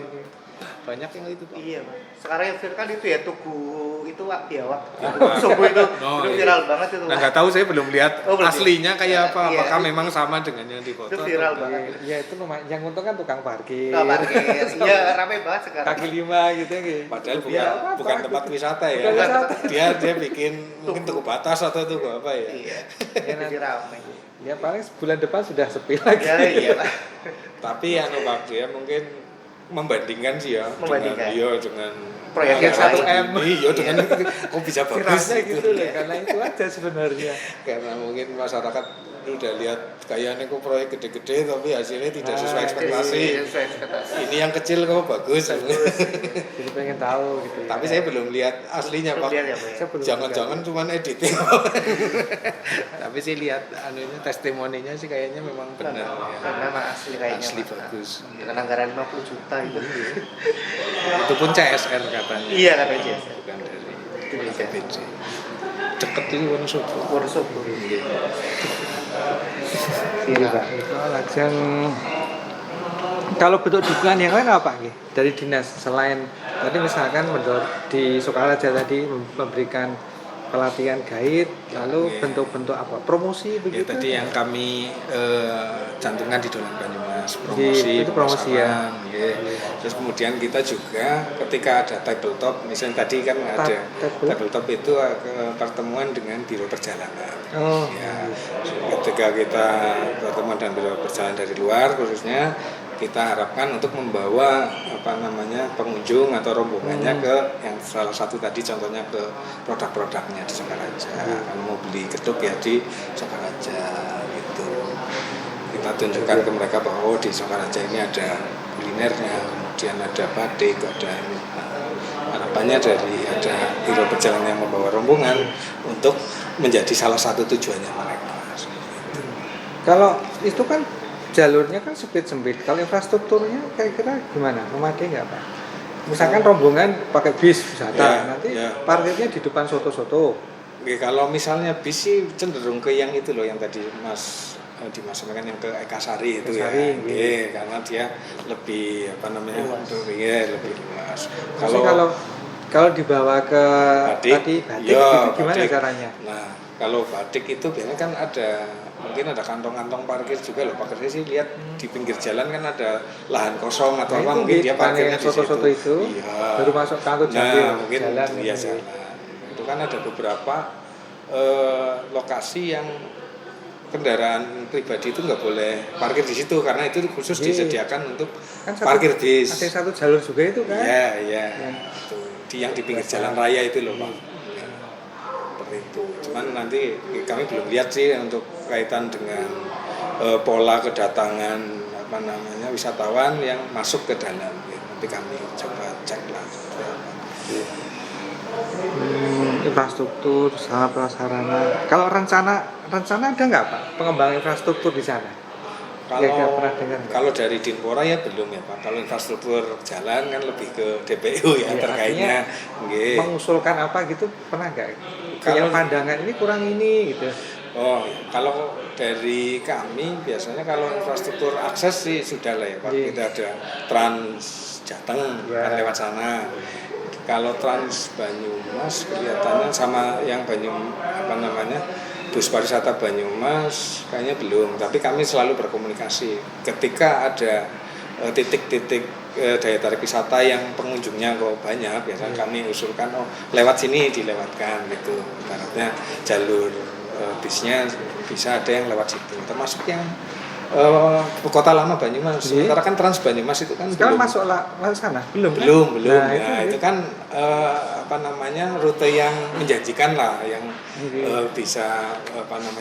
banyak yang itu Pak. Iya Pak. Sekarang yang viral kan itu ya tugu itu Pak biawak. Ah. Subuh itu Oh, viral banget itu. Nah, Pak. nggak tahu saya belum lihat Oh, belum. aslinya kayak apa. Iya. Apakah memang sama dengan yang di foto? Itu viral atau- banget. Ya itu lumayan. Yang untung kan tukang parkir. Nggak parkir. Iya ramai banget sekarang. Kaki lima gitu ya. Padahal Ya, bukan tempat wisata ya. Bukan wisata. Dia bikin mungkin tuku batas atau tuku apa ya. Iya. Ya, Jadi ramai. Ya paling bulan depan sudah sepi lagi. Ya iya Pak. Tapi Pak dia mungkin membandingkan sih ya Membandingkan. dengan Proyek yang yang 1M. Iya dengan bisa bagus Viralnya gitu loh, karena itu aja sebenarnya. karena mungkin masyarakat udah lihat kayaknya kok proyek gede-gede tapi hasilnya tidak sesuai ekspektasi. Iya, sesuai ekspektasi. Ini yang kecil kok bagus. Jadi pengen tahu gitu. Ya. Tapi saya belum lihat aslinya Belum Pak. lihat ya, Pak, ya? Saya belum Jangan-jangan lihat. cuma editing. Tapi saya lihat anunya testimoninya sih kayaknya memang benar. Ya. Memang asli kayaknya. Asli Pak. bagus. Dengan anggaran 50 juta itu. Itu pun CSR katanya. Iya kata Jess. Bukan dari Indonesia. APBD. Deket ini Wonosobo. Wonosobo. Iya, Pak. Itu lajang. Kalau bentuk dukungan yang lain apa Nggih? Dari dinas selain tadi misalkan di Sukaraja tadi memberikan pelatihan guide, lalu Oke. bentuk-bentuk apa? Promosi Ya, begitu? tadi yang kami cantumkan di Dolan Banyumas, promosi, Itu promosi ya. pemasaran, ya. Terus kemudian kita juga ketika ada tabletop, misalnya tadi kan ada tabletop itu pertemuan dengan biro perjalanan. Oh. Ya, ketika kita pertemuan dengan biro perjalanan dari luar khususnya kita harapkan untuk membawa pengunjung atau rombongannya ke yang salah satu tadi contohnya ke produk-produknya di Sokaraja. Kalau mau beli gedung ya di Sokaraja gitu. Kita tunjukkan ke mereka bahwa di Sokaraja ini ada kulinernya, kemudian ada batik, ada ini. Harapannya ada biro perjalanan yang membawa rombongan untuk menjadi salah satu tujuannya mereka. Kalau itu kan jalurnya kan sempit-sempit. Kalau infrastrukturnya kira-kira gimana? Memadai nggak Pak? Misalkan rombongan pakai bis wisata, Ya, nanti ya. parkirnya di depan soto-soto. Oke, kalau misalnya bis sih cenderung ke yang itu loh yang tadi Dimas sampaikan yang ke Ekasari itu Ekasari, ya. iya. Iya, karena dia lebih lebih luas. Kalau dibawa ke batik iya, itu gimana batik. caranya? Nah, kalau batik itu biasanya kan mungkin ada kantong-kantong parkir juga loh. Parkirnya sih lihat di pinggir jalan kan ada lahan kosong atau Nah, apa itu mungkin di dia depannya parkirnya di situ. soto-soto itu, Iya. baru masuk kantor Jambil, mungkin jalan iya gitu. jalan. Itu kan ada beberapa lokasi yang kendaraan pribadi itu nggak boleh parkir di situ karena itu khusus Iya. disediakan untuk Kan parkir bis. Ada satu jalur juga itu kan? Iya. Itu. Yang di pinggir jalan raya itu loh Pak. Ya, seperti itu. Cuman nanti kami belum lihat sih untuk kaitan dengan pola kedatangan wisatawan yang masuk ke dalam. Ya, nanti kami coba cek lah. Infrastruktur, sarana prasarana. Kalau rencana ada nggak Pak pengembangan infrastruktur di sana? Ya, pernah dengar nggak? Kalau dari Dinpora ya belum ya Pak. Kalau infrastruktur jalan kan lebih ke DPU ya, Ya, terkaitnya. Nggih. Mengusulkan apa gitu pernah nggak? Kalau- Kayak pandangan ini kurang ini gitu. Oh, kalau dari kami biasanya kalau infrastruktur akses sih sudah lah ya Pak. Iya. Kita ada Trans Jateng Iya. kan lewat sana. Kalau Trans Banyumas kelihatannya sama yang bus pariwisata Banyumas kayaknya belum, tapi kami selalu berkomunikasi ketika ada titik-titik daya tarik wisata yang pengunjungnya kok banyak, biasanya kami usulkan lewat sini dilewatkan gitu, ibaratnya jalur bisnya bisa ada yang lewat situ, termasuk yang kota lama Banyumas. Sementara kan Trans Banyumas itu kan sekarang belum masuk sana belum Nah, nah, itu kan rute yang menjanjikan lah, yang bisa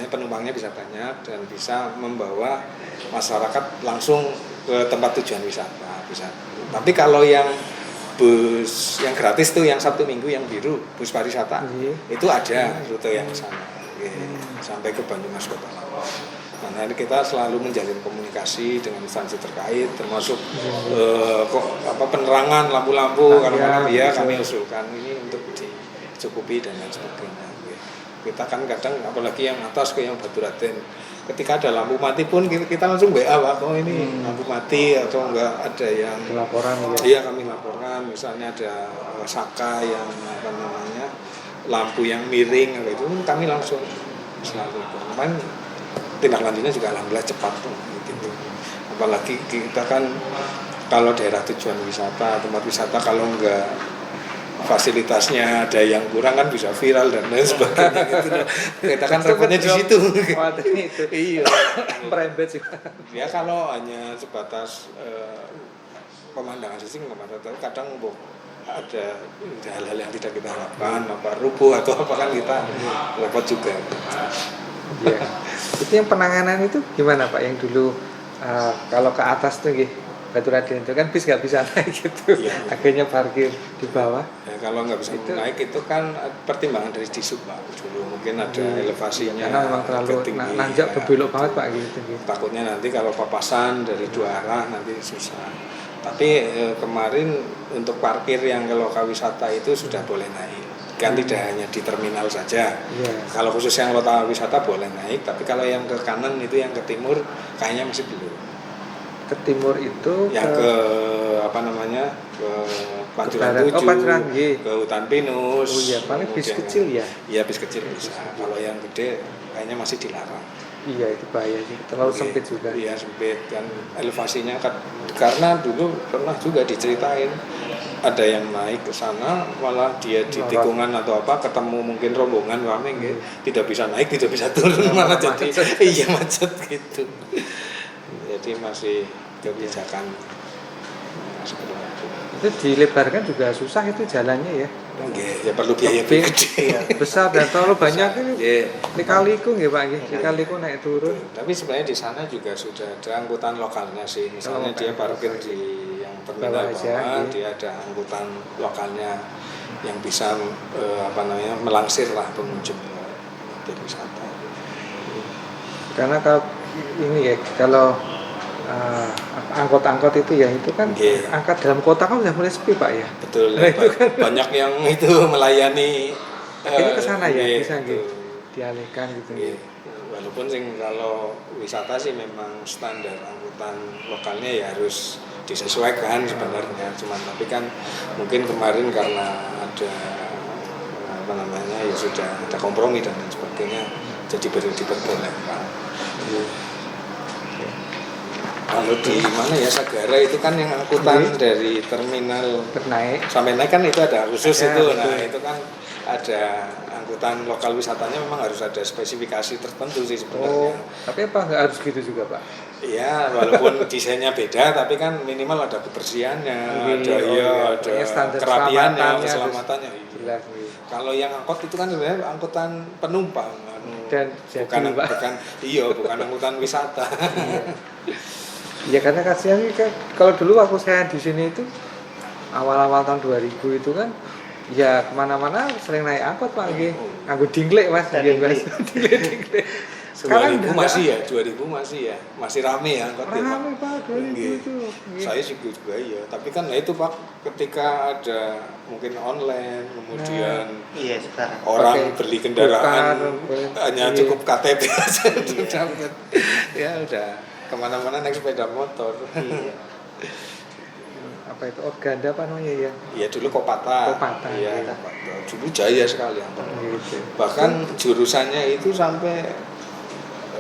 penumpangnya bisa banyak dan bisa membawa masyarakat langsung ke tempat tujuan wisata bisa. Tapi kalau yang bus yang gratis tuh yang Sabtu Minggu yang biru, bus pariwisata itu ada rute yang sana sampai ke Banyumas kota lama. Karena kita selalu menjalin komunikasi dengan instansi terkait, termasuk penerangan lampu-lampu kalau malam ya kami usulkan ini untuk dicukupi dan lain sebagainya. Kita kan kadang apalagi yang atas ke yang Batu Raden, ketika ada lampu mati pun kita langsung WA Pak, ini lampu mati atau enggak ada yang laporan iya kami laporkan, misalnya ada saka yang lampu yang miring itu kami langsung selalu tindak lanjutnya juga alhamdulillah cepat tuh gitu. Apalagi kita kan kalau daerah tujuan wisata, tempat wisata kalau enggak fasilitasnya ada yang kurang kan bisa viral dan lain sebagainya gitu loh. Kita kan repotnya di situ. itu. Iya. Merembet sih. Ya kalau hanya sebatas pemandangan sih kadang ada hal-hal yang tidak kita harapkan, rubuh atau apa kan kita repot juga. Iya. Itu yang penanganan itu gimana Pak? Yang dulu kalau ke atas tuh Batu Raden itu kan bis nggak bisa naik gitu, akhirnya parkir di bawah. Ya, kalau nggak bisa naik itu kan pertimbangan dari Disub Pak. Dulu mungkin ada elevasinya. Karena memang terlalu nanjak berbelok banget Pak gitu. Takutnya nanti kalau papasan dari dua arah nanti susah. Tapi kemarin untuk parkir yang ke lokal wisata itu sudah boleh naik. Kan tidak hanya di terminal saja. Kalau khusus yang lokal wisata boleh naik, tapi kalau yang ke kanan itu yang ke timur kayaknya masih belum. Ke timur itu yang ke ke Pancuran 7, ke Hutan Pinus. Oh iya, paling bis kecil ya? Iya, bis kecil bisa. Kalau yang gede kayaknya masih dilarang. Iya, itu bahaya sih. Terlalu sempit juga. Iya, sempit dan elevasinya karena dulu pernah juga diceritain ada yang naik ke sana malah dia di tikungan atau apa ketemu mungkin rombongan rame tidak bisa naik, tidak bisa turun malah jadi macet gitu. Jadi masih kebijakan seperti itu. Itu dilebarkan juga susah itu jalannya ya. Ya perlu biaya gede. Besar dan terlalu banyak ini. Dikaliku nggih Pak nggih, dikaliku naik turun. Tapi sebenarnya di sana juga sudah ada angkutan lokalnya sih. Misalnya dia parkir di yang terminal bawah, dia ada angkutan lokalnya yang bisa melangsir lah pengunjung dari wisata. Karena kalau ini kalau angkot-angkot itu ya itu kan angkat dalam kota kan udah mulai sepi Pak ya. Betul. Itu kan banyak yang itu melayani. Akhirnya ke sana ya bisa dialihkan gitu. Walaupun kalau wisata sih memang standar angkutan lokalnya ya harus disesuaikan sebenarnya. Cuman tapi kan mungkin kemarin karena ada ya sudah ada kompromi dan lain sebagainya jadi diperbolehkan. Kalau di mana ya Sagara itu kan yang angkutan dari terminal naik sampai naik kan itu ada khusus itu. Nah itu kan ada angkutan lokal wisatanya memang harus ada spesifikasi tertentu sih sebenarnya. Tapi apa nggak harus gitu juga Pak? Iya, walaupun desainnya beda tapi kan minimal ada kebersihannya, ada kerapiannya, keselamatannya. Jelas. Kalau yang angkot itu kan sebenarnya angkutan penumpang dan bukan angkutan wisata. Ya karena kasihan kan kalau dulu waktu saya di sini itu awal-awal tahun 2000 itu kan ya kemana-mana sering naik angkot Pak nggih. Anggo dinglek Mas, dinglek. Sekarang 2000 masih ya, masih rame ya angkot. Rame Pak 2000 itu. Saya juga iya, tapi kan itu Pak ketika ada mungkin online kemudian orang beli kendaraan hanya cukup KTP aja dapat. Ya udah kemana-mana naik sepeda motor. apa itu organda apa namanya ya? Ya dulu Kopata. Kopata, Iya, iya. Kopata. Dulu jaya sekali yang Gitu. bahkan jurusannya itu sampai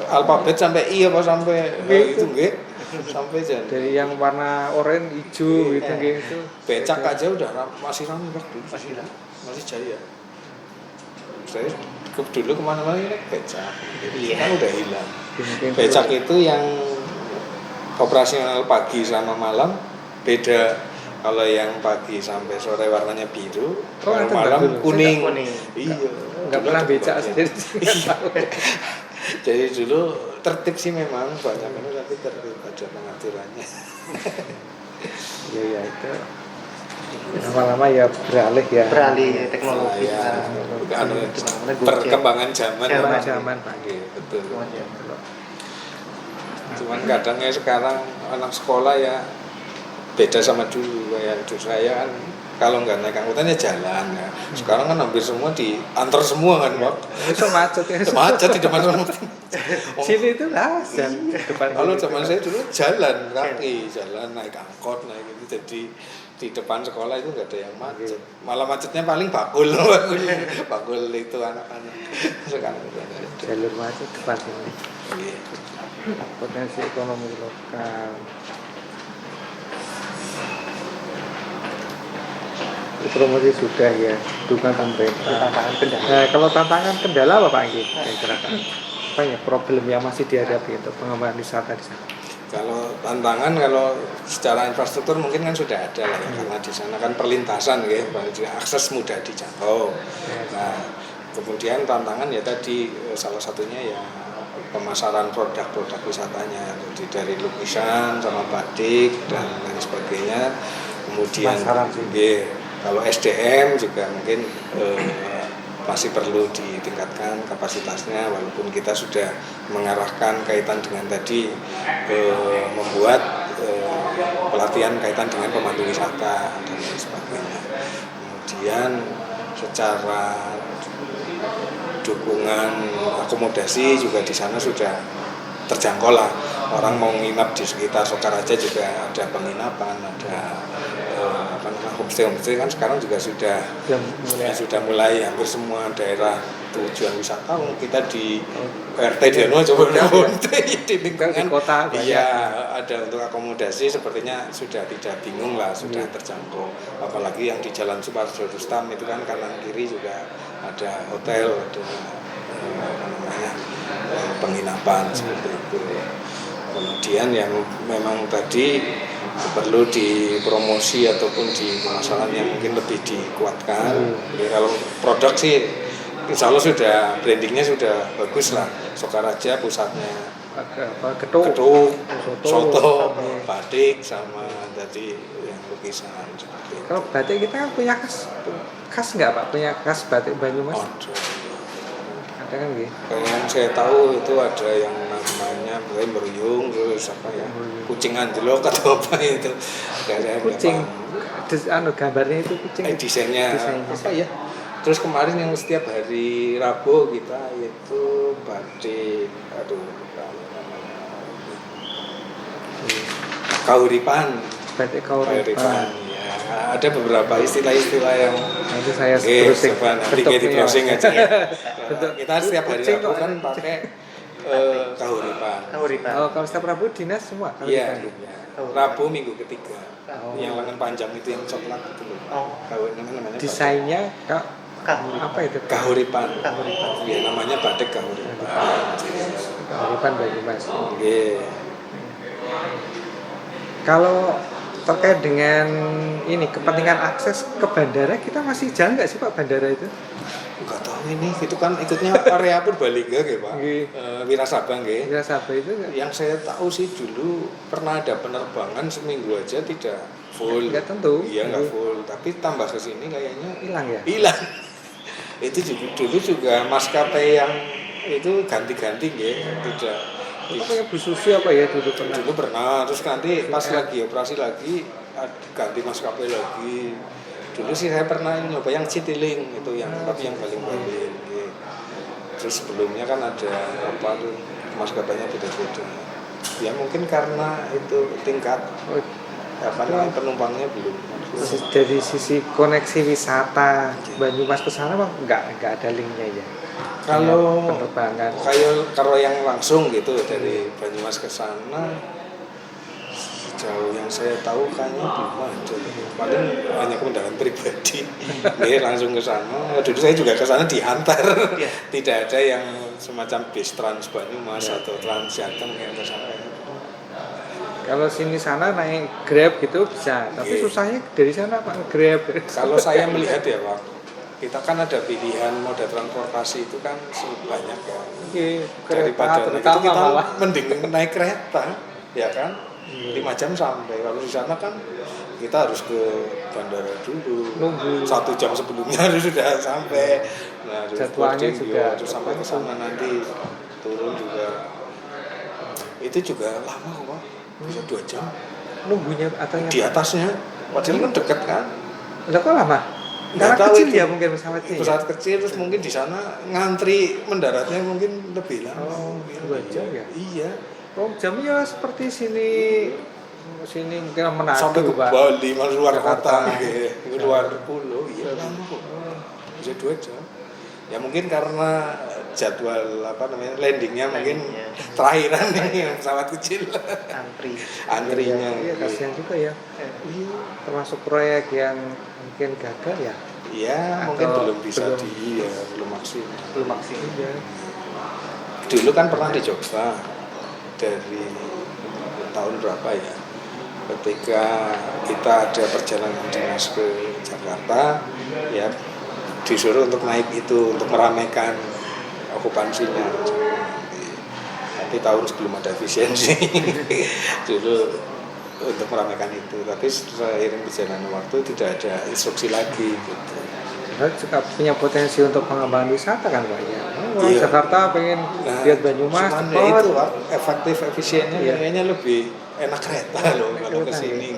alfabet sampai I apa sampai Gitu. itu nggih sampai jadi Dari yang warna oranye, hijau gitu gitu. becak aja udah masih ramai waktu masih jaya. Saya dulu kemana-mana naik becak, kan udah hilang. Becak itu yang operasional pagi sama malam beda. Kalau yang pagi sampai sore warnanya biru, kalau itu malam enggak dulu. kuning. Kuning. Iya. Enggak Dulu pernah ada becak pembagian. sendiri. Jadi dulu tertib sih memang banyak kan tapi tertib ada pengaturannya. Iya itu. Lama-lama ya beralih ya. Beralih teknologi. Ya, anu, Gimana, perkembangan zaman. Zaman Pak. Iya, betul. Cuman kadangnya sekarang anak sekolah ya beda sama dulu. Kayak dulu saya kan kalau nggak naik angkutan ya jalan ya. Sekarang kan hampir semua diantar semua kan Pak. Itu macet ya. Macet di depan rumah. Sini itu lah dan depan. Kalau zaman saya dulu jalan kaki, jalan naik angkot, naik gitu. Jadi di depan sekolah itu nggak ada yang macet. Malah macetnya paling bakul, bakul itu anak-anak. Sekarang udah nggak ada. Jalur macet depan sini. Iya. Potensi ekonomi lokal. Promosi sudah ya, dukungan pemerintah. Tantangan kendala. Nah, kalau tantangan kendala apa Pak Anggi? Kira-kira apa ya problem yang masih dihadapi untuk pengembangan wisata di sana? Kalau tantangan kalau secara infrastruktur mungkin kan sudah ada lah ya, karena di sana kan perlintasan ya, akses mudah dijangkau. Nah, kemudian tantangan ya tadi salah satunya ya pemasaran produk-produk wisatanya, jadi dari lukisan sama batik dan lain sebagainya. Kemudian kalau SDM juga mungkin masih perlu ditingkatkan kapasitasnya, walaupun kita sudah mengarahkan kaitan dengan tadi membuat pelatihan kaitan dengan pemandu wisata dan lain sebagainya. Kemudian secara dukungan akomodasi juga di sana sudah terjangkau lah. Orang mau nginap di sekitar Sokaraja juga ada penginapan, ada homestay kan sekarang juga sudah mulai hampir semua daerah tujuan wisata. Kita di RT Deno coba homestay di lingkungan kota banyak. Iya, ada untuk akomodasi sepertinya sudah tidak bingung lah, sudah terjangkau. Apalagi yang di Jalan Suparjo Rustam itu kan kanan kiri juga ada hotel, ada penginapan seperti itu. Kemudian yang memang tadi perlu dipromosi ataupun di pemasaran yang mungkin lebih dikuatkan. Ya, kalau produk sih insya Allah sudah brandingnya sudah bagus lah. Sokaraja pusatnya Getuk, soto, batik sama tadi yang lukisan seperti itu. Kalau batik kita kan punya khas nggak Pak? Punya khas batik Banyumas? Ada kan gitu? Yang saya tahu itu ada yang namanya meruyung, terus apa ya, kucing anjlok atau apa itu. Kucing, gambarnya itu kucing. Desainnya apa ya? Terus kemarin yang setiap hari Rabu kita itu batik, kauripan. Batik kauripan. Ya, ada beberapa istilah-istilah yang nanti saya browsing. Nanti kita di browsing aja ya. Kita setiap hari kucing Rabu kan pakai kahuripan. Oh, kalau setiap Rabu dinas semua? Iya. Rabu minggu ketiga. Oh. Yang lengan panjang itu yang coklat itu loh. Namanya desainnya apa itu? Kahuripan. Ya, namanya batik kahuripan. Kahuripan Banyumas. Iya. Kalau terkait dengan ini kepentingan akses ke bandara, kita masih jalan nggak sih Pak bandara itu? Enggak tahu ini, itu kan ikutnya area Purbalingga nggih Pak. Wirasabah nggih. Wirasabah itu nggak? Yang saya tahu sih dulu pernah ada penerbangan seminggu aja tidak full. Nggak tentu. Iya nggak full, tapi tambah ke sini kayaknya hilang ya. Hilang. Itu dulu juga maskapai yang itu ganti-ganti nggih, tidak. Itu kayak Bu Susi apa ya dulu pernah? Dulu pernah, terus nanti pas lagi operasi lagi ganti maskapai lagi. Dulu sih saya pernah nyoba yang Citylink itu yang tapi yang paling bagus. Terus sebelumnya kan ada apa tuh maskapainya beda-beda. Ya mungkin karena itu tingkat penumpangnya belum. Dari sisi koneksi wisata Banyumas ke sana Bang, nggak ada linknya ya. Kalau penerbangan kalau yang langsung gitu dari Banyumas ke sana, sejauh yang saya tahu kayaknya belum ada. Paling hanya kendaraan pribadi. Langsung ke sana. Dulu saya juga ke sana diantar. Tidak ada yang semacam bis Trans Banyumas atau Trans Jateng yang ke sana. kalau sini sana naik Grab gitu bisa, tapi susahnya dari sana Pak Grab. Kalau saya melihat ya Pak, kita kan ada pilihan moda transportasi itu kan banyak ya. Daripada itu kita mending naik kereta, ya kan? 5 jam sampai. Kalau di sana kan kita harus ke bandara dulu, nunggu 1 jam sebelumnya harus sudah sampai. Nah, jadwalnya juga terus sampai ke sana nanti turun juga. Itu juga lama kok, bisa 2 jam. Nunggunya atau Di atasnya, padahal kan dekat kan? Udah kok lama? Karena kecil ya mungkin pesawatnya. Pesawat kecil terus mungkin di sana ngantri mendaratnya mungkin lebih lama. Oh, 2 jam ya? Iya. Oh, jamnya seperti sini mungkin Manado Sampai ke Pak. Bali, luar kota, Jakarta. luar pulau, iya lama kok. Bisa 2 jam. Ya mungkin karena jadwal landingnya mungkin terakhiran nih yang pesawat kecil. Antrinya. Iya, kasihan juga ya. Iya, termasuk proyek yang mungkin gagal ya. Iya, mungkin belum bisa belum maksimal. Belum maksimal ya. Dulu kan pernah di Jogja dari tahun berapa ya? Ketika kita ada perjalanan dinas ke Jakarta, ya disuruh untuk naik itu untuk meramaikan okupansinya. Tapi tahun sebelum ada efisiensi dulu untuk meramaikan itu. Tapi seiring berjalannya waktu tidak ada instruksi lagi gitu. Juga punya potensi untuk pengembangan wisata kan Pak ya. Orang Iya. Jakarta pengen lihat Banyumas, cuman cepat. itu Pak, efektif efisiennya kayaknya lebih enak kereta loh kalau Kereta, kesini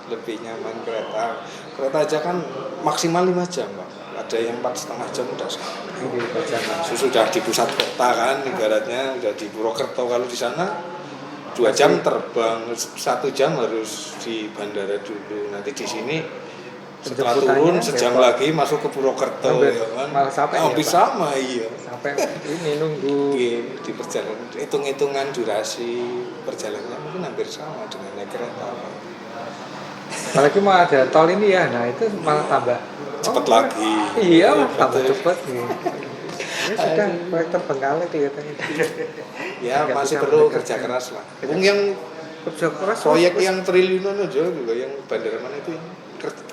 lebih nyaman kereta. Kereta aja kan maksimal 5 jam Pak. Ada yang 4,5 jam udah sampai. Di perjalanan. Sudah di pusat kota kan ibaratnya udah di Purwokerto. Kalau di sana 2 jam terbang, 1 jam harus di bandara dulu. Nanti di sini setelah turun sejam lagi masuk ke Purwokerto ya kan. Malah sampai hampir ya, sama iya. Sampai ini nunggu Di perjalanan hitung-hitungan durasi perjalanannya mungkin hampir sama dengan naik kereta. apalagi mau ada tol ini ya. Nah, itu malah tambah Cepet lagi. Iya, tambah betul. cepat nih. Ini sudah proyek terbengkalai kelihatannya. Ya Nggak masih bisa perlu mendekat. kerja keras lah. Mungkin yang Kerja keras proyek terus- yang triliunan aja juga yang bandara mana itu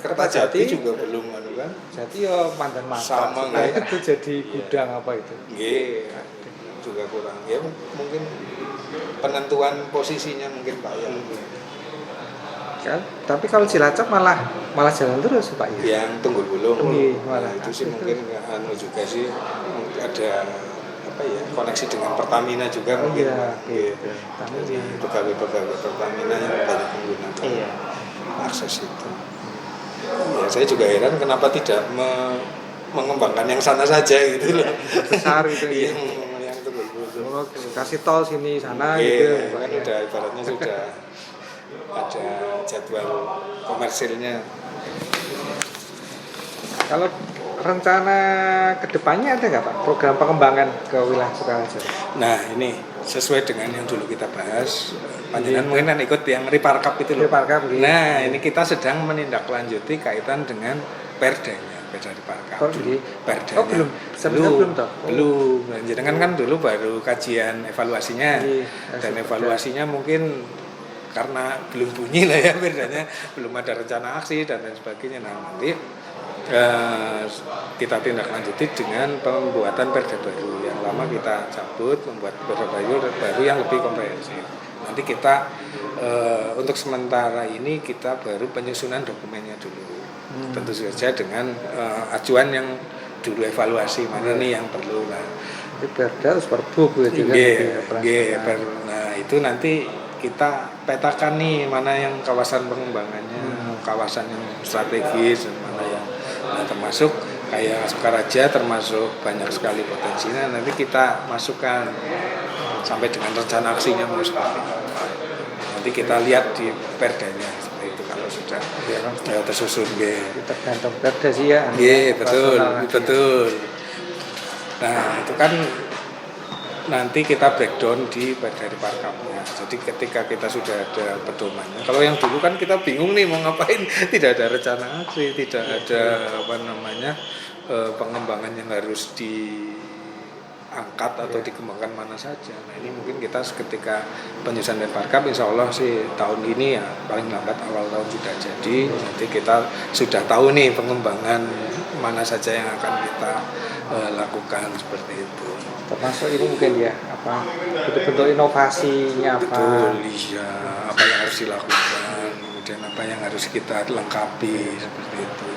Kertajati juga belum kan. Jadi ya mantan-mantan. Sama, Nah, nggak? itu jadi gudang apa itu? Nggih, juga kurang. Ya mungkin penentuan posisinya mungkin Pak ya. Kan? Tapi kalau Cilacap malah jalan terus Pak ya. Yang Tunggul Bulung. Iya, Nah, malah. itu sih mungkin juga sih ada koneksi dengan Pertamina juga mungkin. Iya, Pak. gitu. Jadi pegawai-pegawai Pertamina yang banyak menggunakan akses itu. Ya, saya juga heran kenapa tidak mengembangkan yang sana saja gitu loh. Besar itu Iya, ya. yang Tunggul Bulung. Oh, kasih tol sini sana Iya, gitu. kan udah ibaratnya sudah ada jadwal komersilnya. Kalau rencana kedepannya ada nggak Pak program pengembangan ke wilayah Sukaraja? Nah ini sesuai dengan yang dulu kita bahas, panjenengan mungkin kan ikut yang Riparkap itu loh. Riparkap, iya. Nah ini kita sedang menindaklanjuti kaitan dengan perdanya, perda Riparkap. Oh, iya. Perdanya. Oh, belum. Sebenarnya belum toh? Belum. Jangan kan dulu baru kajian evaluasinya, Iya, dan sudah. evaluasinya mungkin karena belum bunyi lah ya perdanya, belum ada rencana aksi dan lain sebagainya. Nah nanti kita tindak lanjuti dengan pembuatan perda baru. Yang lama kita cabut, membuat perda baru yang lebih komprehensif. Nanti kita untuk sementara ini kita baru penyusunan dokumennya dulu. Tentu saja dengan acuan yang dulu evaluasi mana nih yang perlu lah. Itu perda harus perbu gitu kan. Nah itu nanti kita petakan nih mana yang kawasan pengembangannya, kawasan yang strategis, mana yang termasuk kayak Sukaraja termasuk banyak sekali potensinya. Nanti kita masukkan sampai dengan rencana aksinya mau seperti apa. Nanti kita lihat di perdanya seperti itu. juga tersusun nggih. Tergantung perda sih ya. Iya betul, Operasional. betul. Nah itu kan nanti kita breakdown dari parkapnya. Jadi ketika kita sudah ada pedomannya. Kalau yang dulu kan kita bingung nih mau ngapain, tidak ada rencana asli, tidak ada pengembangan yang harus diangkat atau dikembangkan mana saja. Nah ini mungkin kita ketika penyusunan parkap, insya Allah sih tahun ini ya paling lambat awal tahun sudah jadi. Nanti kita sudah tahu nih pengembangan mana saja yang akan kita lakukan seperti itu. Termasuk ini mungkin ya bentuk inovasinya apa? Betul, iya. Apa yang harus dilakukan, kemudian apa yang harus kita lengkapi seperti itu.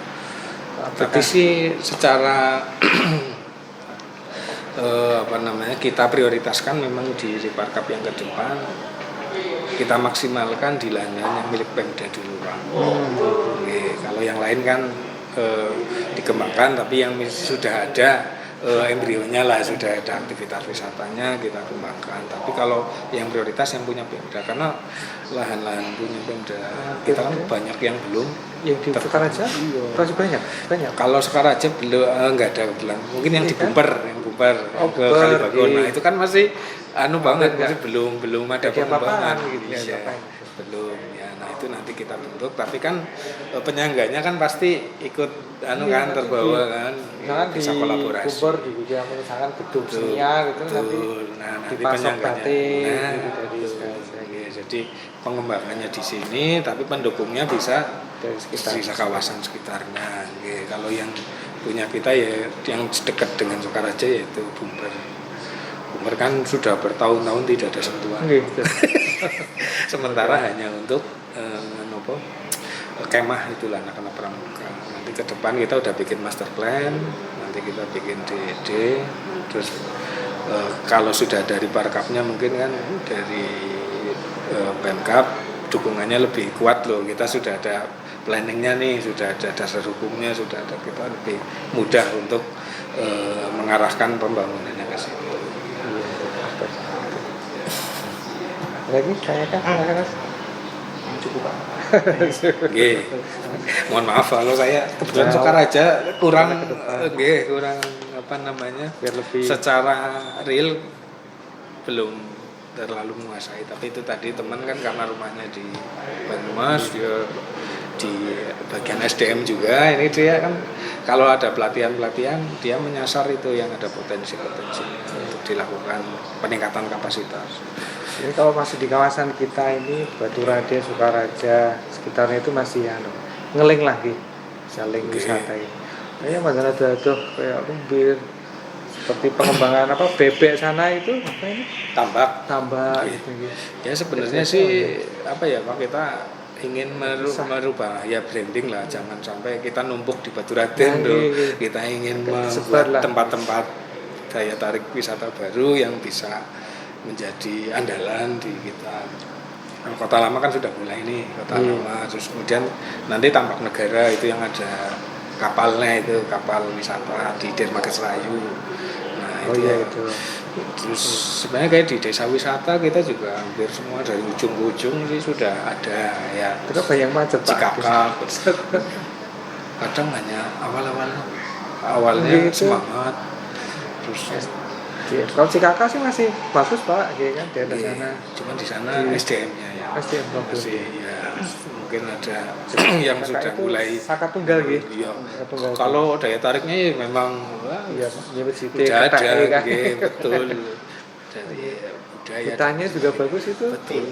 Tapi sih secara kita prioritaskan memang di Parkap yang ke depan kita maksimalkan di lahan yang milik Pemda dulu Pak. Kalau yang lain kan dikembangkan, tapi yang sudah ada embrionya lah, sudah ada aktivitas wisatanya kita kembangkan. Tapi kalau yang prioritas yang punya Pemda, karena lahan-lahan punya Pemda kita kan banyak yang belum. Yang di Sukaraja masih banyak. Kalau Sukaraja belum, nggak ada kebetulan. Mungkin yang di Bumper, ke Kalibagon. Nah itu kan masih banget, masih belum ada pengembangan gitu ya. Belum ya. Nah itu nanti kita bentuk, tapi kan penyangganya kan pasti ikut terbawa kan, bisa kolaborasi. Bumper juga misalkan gedung senia gitu nanti. Nah nanti dipasok batik gitu dari jadi pengembangannya di sini, tapi pendukungnya bisa dari kawasan sekitarnya. Kalau yang punya kita ya yang dekat dengan Sukaraja yaitu Bumper. Bumper kan sudah bertahun-tahun tidak ada sentuhan. Sementara hanya untuk kemah itulah anak-anak pramuka. Nanti ke depan kita udah bikin master plan, nanti kita bikin DED, terus kalau sudah dari Parkapnya mungkin kan dari Pemkap dukungannya lebih kuat loh. Kita sudah ada planningnya nih, sudah ada dasar hukumnya, sudah ada, kita lebih mudah untuk mengarahkan pembangunannya ke situ. Lagi saya kan Cukup Pak. Mohon maaf kalau saya kebetulan Sukaraja kurang biar lebih secara real belum terlalu menguasai. Tapi itu tadi teman kan karena rumahnya di Banyumas, dia di bagian SDM juga. Ini dia kan kalau ada pelatihan dia menyasar itu yang ada potensi untuk dilakukan peningkatan kapasitas. Jadi kalau masih di kawasan kita ini Batu Raden, Sukaraja, sekitarnya itu masih ngeling lagi, saling wisata ini. Kayaknya mana ada kayak rumbir, seperti pengembangan bebek sana itu apa ini? Tambak gitu. Ya sebenarnya sih Pak, kita ingin merubah ya branding lah, jangan sampai kita numpuk di Batu Raden kita ingin membuat tempat-tempat daya tarik wisata baru yang bisa menjadi andalan di kita. Kota Lama kan sudah mulai nih, Kota Lama, terus kemudian nanti Tambak Negara itu yang ada kapalnya, itu kapal wisata di Dermaga Serayu. Nah itu. Terus sebenarnya kayak di desa wisata kita juga hampir semua dari ujung ke ujung sih sudah ada ya. Itu yang macet Pak. Cikakak. Kadang hanya awalnya semangat. Terus kalau Cikaka sih masih bagus Pak, kan di atas sana. Cuma di sana SDM-nya ya. SDM bagus. Ya, mungkin ada yang sudah mulai Sakat tunggal gitu. Iya. Kalau daya tariknya ya memang sudah ada kan. Betul. Dari budaya. Hutannya juga bagus itu. Betul.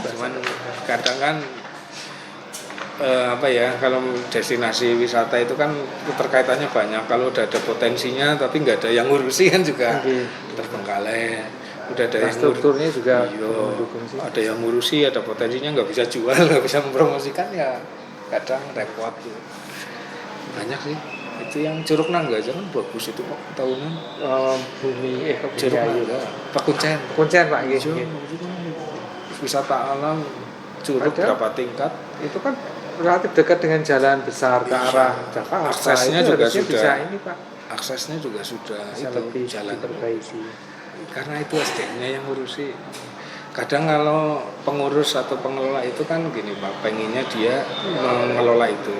Cuman kadang kan kalau destinasi wisata itu kan keterkaitannya banyak. Kalau udah ada potensinya tapi nggak ada yang ngurusi kan juga terbengkalai. Udah ada yang strukturnya juga mendukung sih. Ada yang ngurusi, ada potensinya nggak bisa jual, nggak bisa mempromosikan ya kadang repot. Banyak sih. Itu yang Curug Nangga aja kan bagus itu Pak tahunan. Curug Nangga. Pakuncen Pak gitu. Wisata alam Curug berapa tingkat? Itu kan relatif dekat dengan jalan besar ke arah Jakarta. Aksesnya juga sudah bisa ini Pak. Aksesnya juga sudah bisa itu lebih jalan diperbaiki. Karena itu SDM-nya yang ngurusi. Kadang kalau pengurus atau pengelola itu kan gini Pak, pengennya dia mengelola itu.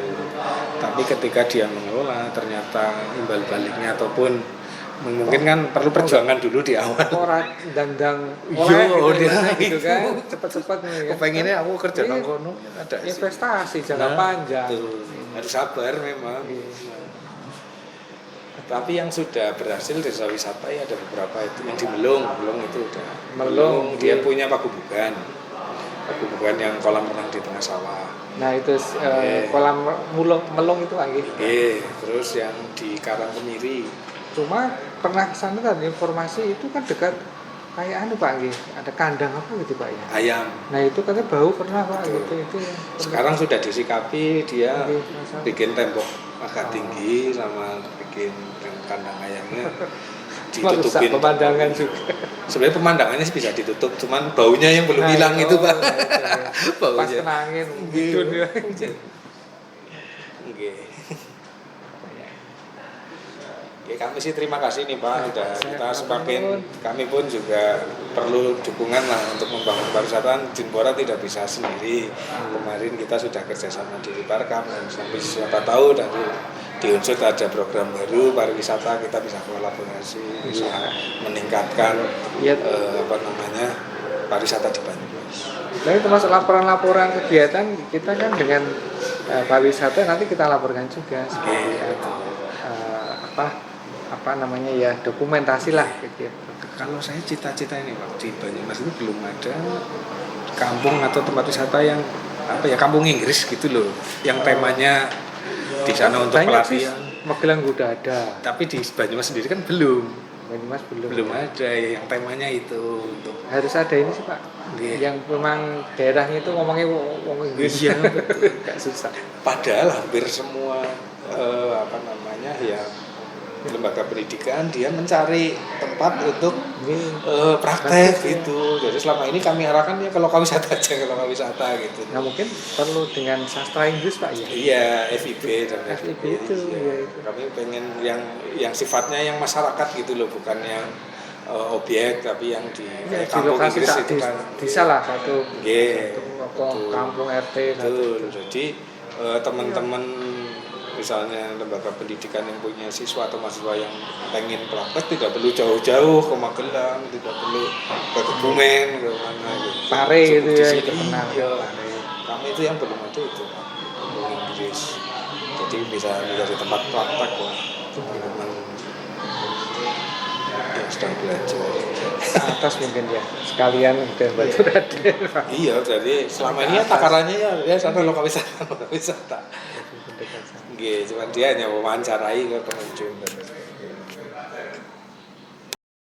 Tapi ketika dia mengelola ternyata imbal baliknya ataupun mungkin kan perlu perjuangan dulu di awal. Orang dandang Iya, oleh dia gitu itu. kan, cepet-cepet nih kan. Kepengennya aku kerja Iya. nang kono ada sih. Investasi jangka panjang. Tuh, harus sabar memang. Tapi yang sudah berhasil desa wisata ya ada beberapa itu yang di Melung itu udah. Melung, dia iya. punya pagubukan yang kolam renang di tengah sawah. Nah itu kolam melong itu lagi. Terus yang di Karang Kemiri. Cuma pernah kesana kan informasi itu kan dekat kayak anu Pak Nggih, ada kandang apa gitu Pak ya. Ayam. Nah itu katanya bau pernah Pak gitu itu. Sekarang sudah disikapi, dia Oke, masalah. bikin tembok agak tinggi sama bikin kandang ayamnya Merusak ditutupin. pemandangan juga. Sebenarnya pemandangannya sih bisa ditutup, cuman baunya yang belum Nah, hilang itu Pak. Pas Baunya. kena angin gitu dia. Oke. Ya, kami sih terima kasih nih Pak, sudah kita semakin kami pun juga perlu dukungan lah untuk membangun pariwisata. Jinbora tidak bisa sendiri. Kemarin kita sudah kerjasama di Parkam dan sampai siapa tahu dari di Unsur ada program baru pariwisata, kita bisa kolaborasi, bisa meningkatkan Iya. pariwisata di Banyumas. Nah termasuk laporan-laporan kegiatan kita kan dengan pariwisata nanti kita laporkan juga seperti apa namanya ya dokumentasi lah gitu. Kalau saya cita-cita ini Pak, di Banyumas itu belum ada kampung atau tempat wisata yang kampung Inggris gitu loh, yang temanya di sana untuk Banyak sih, pelatihan. Magelang udah ada, Tapi di Banyumas sendiri kan belum Banyumas belum. ada yang temanya itu untuk Harus ada ini sih Pak, Iya. yang memang daerahnya itu ngomongnya wong Inggris. Iya, Gak susah. Padahal hampir semua lembaga pendidikan dia mencari tempat untuk praktek gitu. Jadi selama ini kami arahkan ya kalau wisata aja, kalau wisata gitu. Nah mungkin perlu dengan sastra Inggris Pak ya. Iya, FIB dan FIB itu, iya. iya, itu. Kami pengen yang sifatnya yang masyarakat gitu loh, bukan yang objek, tapi yang di Ya, di kampung lokasi Inggris tak itu kan. di salah satu Iya, satu kampung RT betul. satu. Jadi teman-teman misalnya lembaga pendidikan yang punya siswa atau mahasiswa yang pengen praktek tidak perlu jauh-jauh ke Magelang, tidak perlu ke Kebumen, ke mana gitu. Pare gitu Cukup di ya, sini. terkenal. Iya, kami itu yang belum ada itu kampung Inggris. Jadi bisa menjadi tempat praktek lah. Teman-teman yang sedang belajar. Atas mungkin ya sekalian udah batu raden. Iya, jadi selama ini ya takarannya ya sana lokalisata. Nggih, cuman dia hanya mewawancarai ke pengunjung.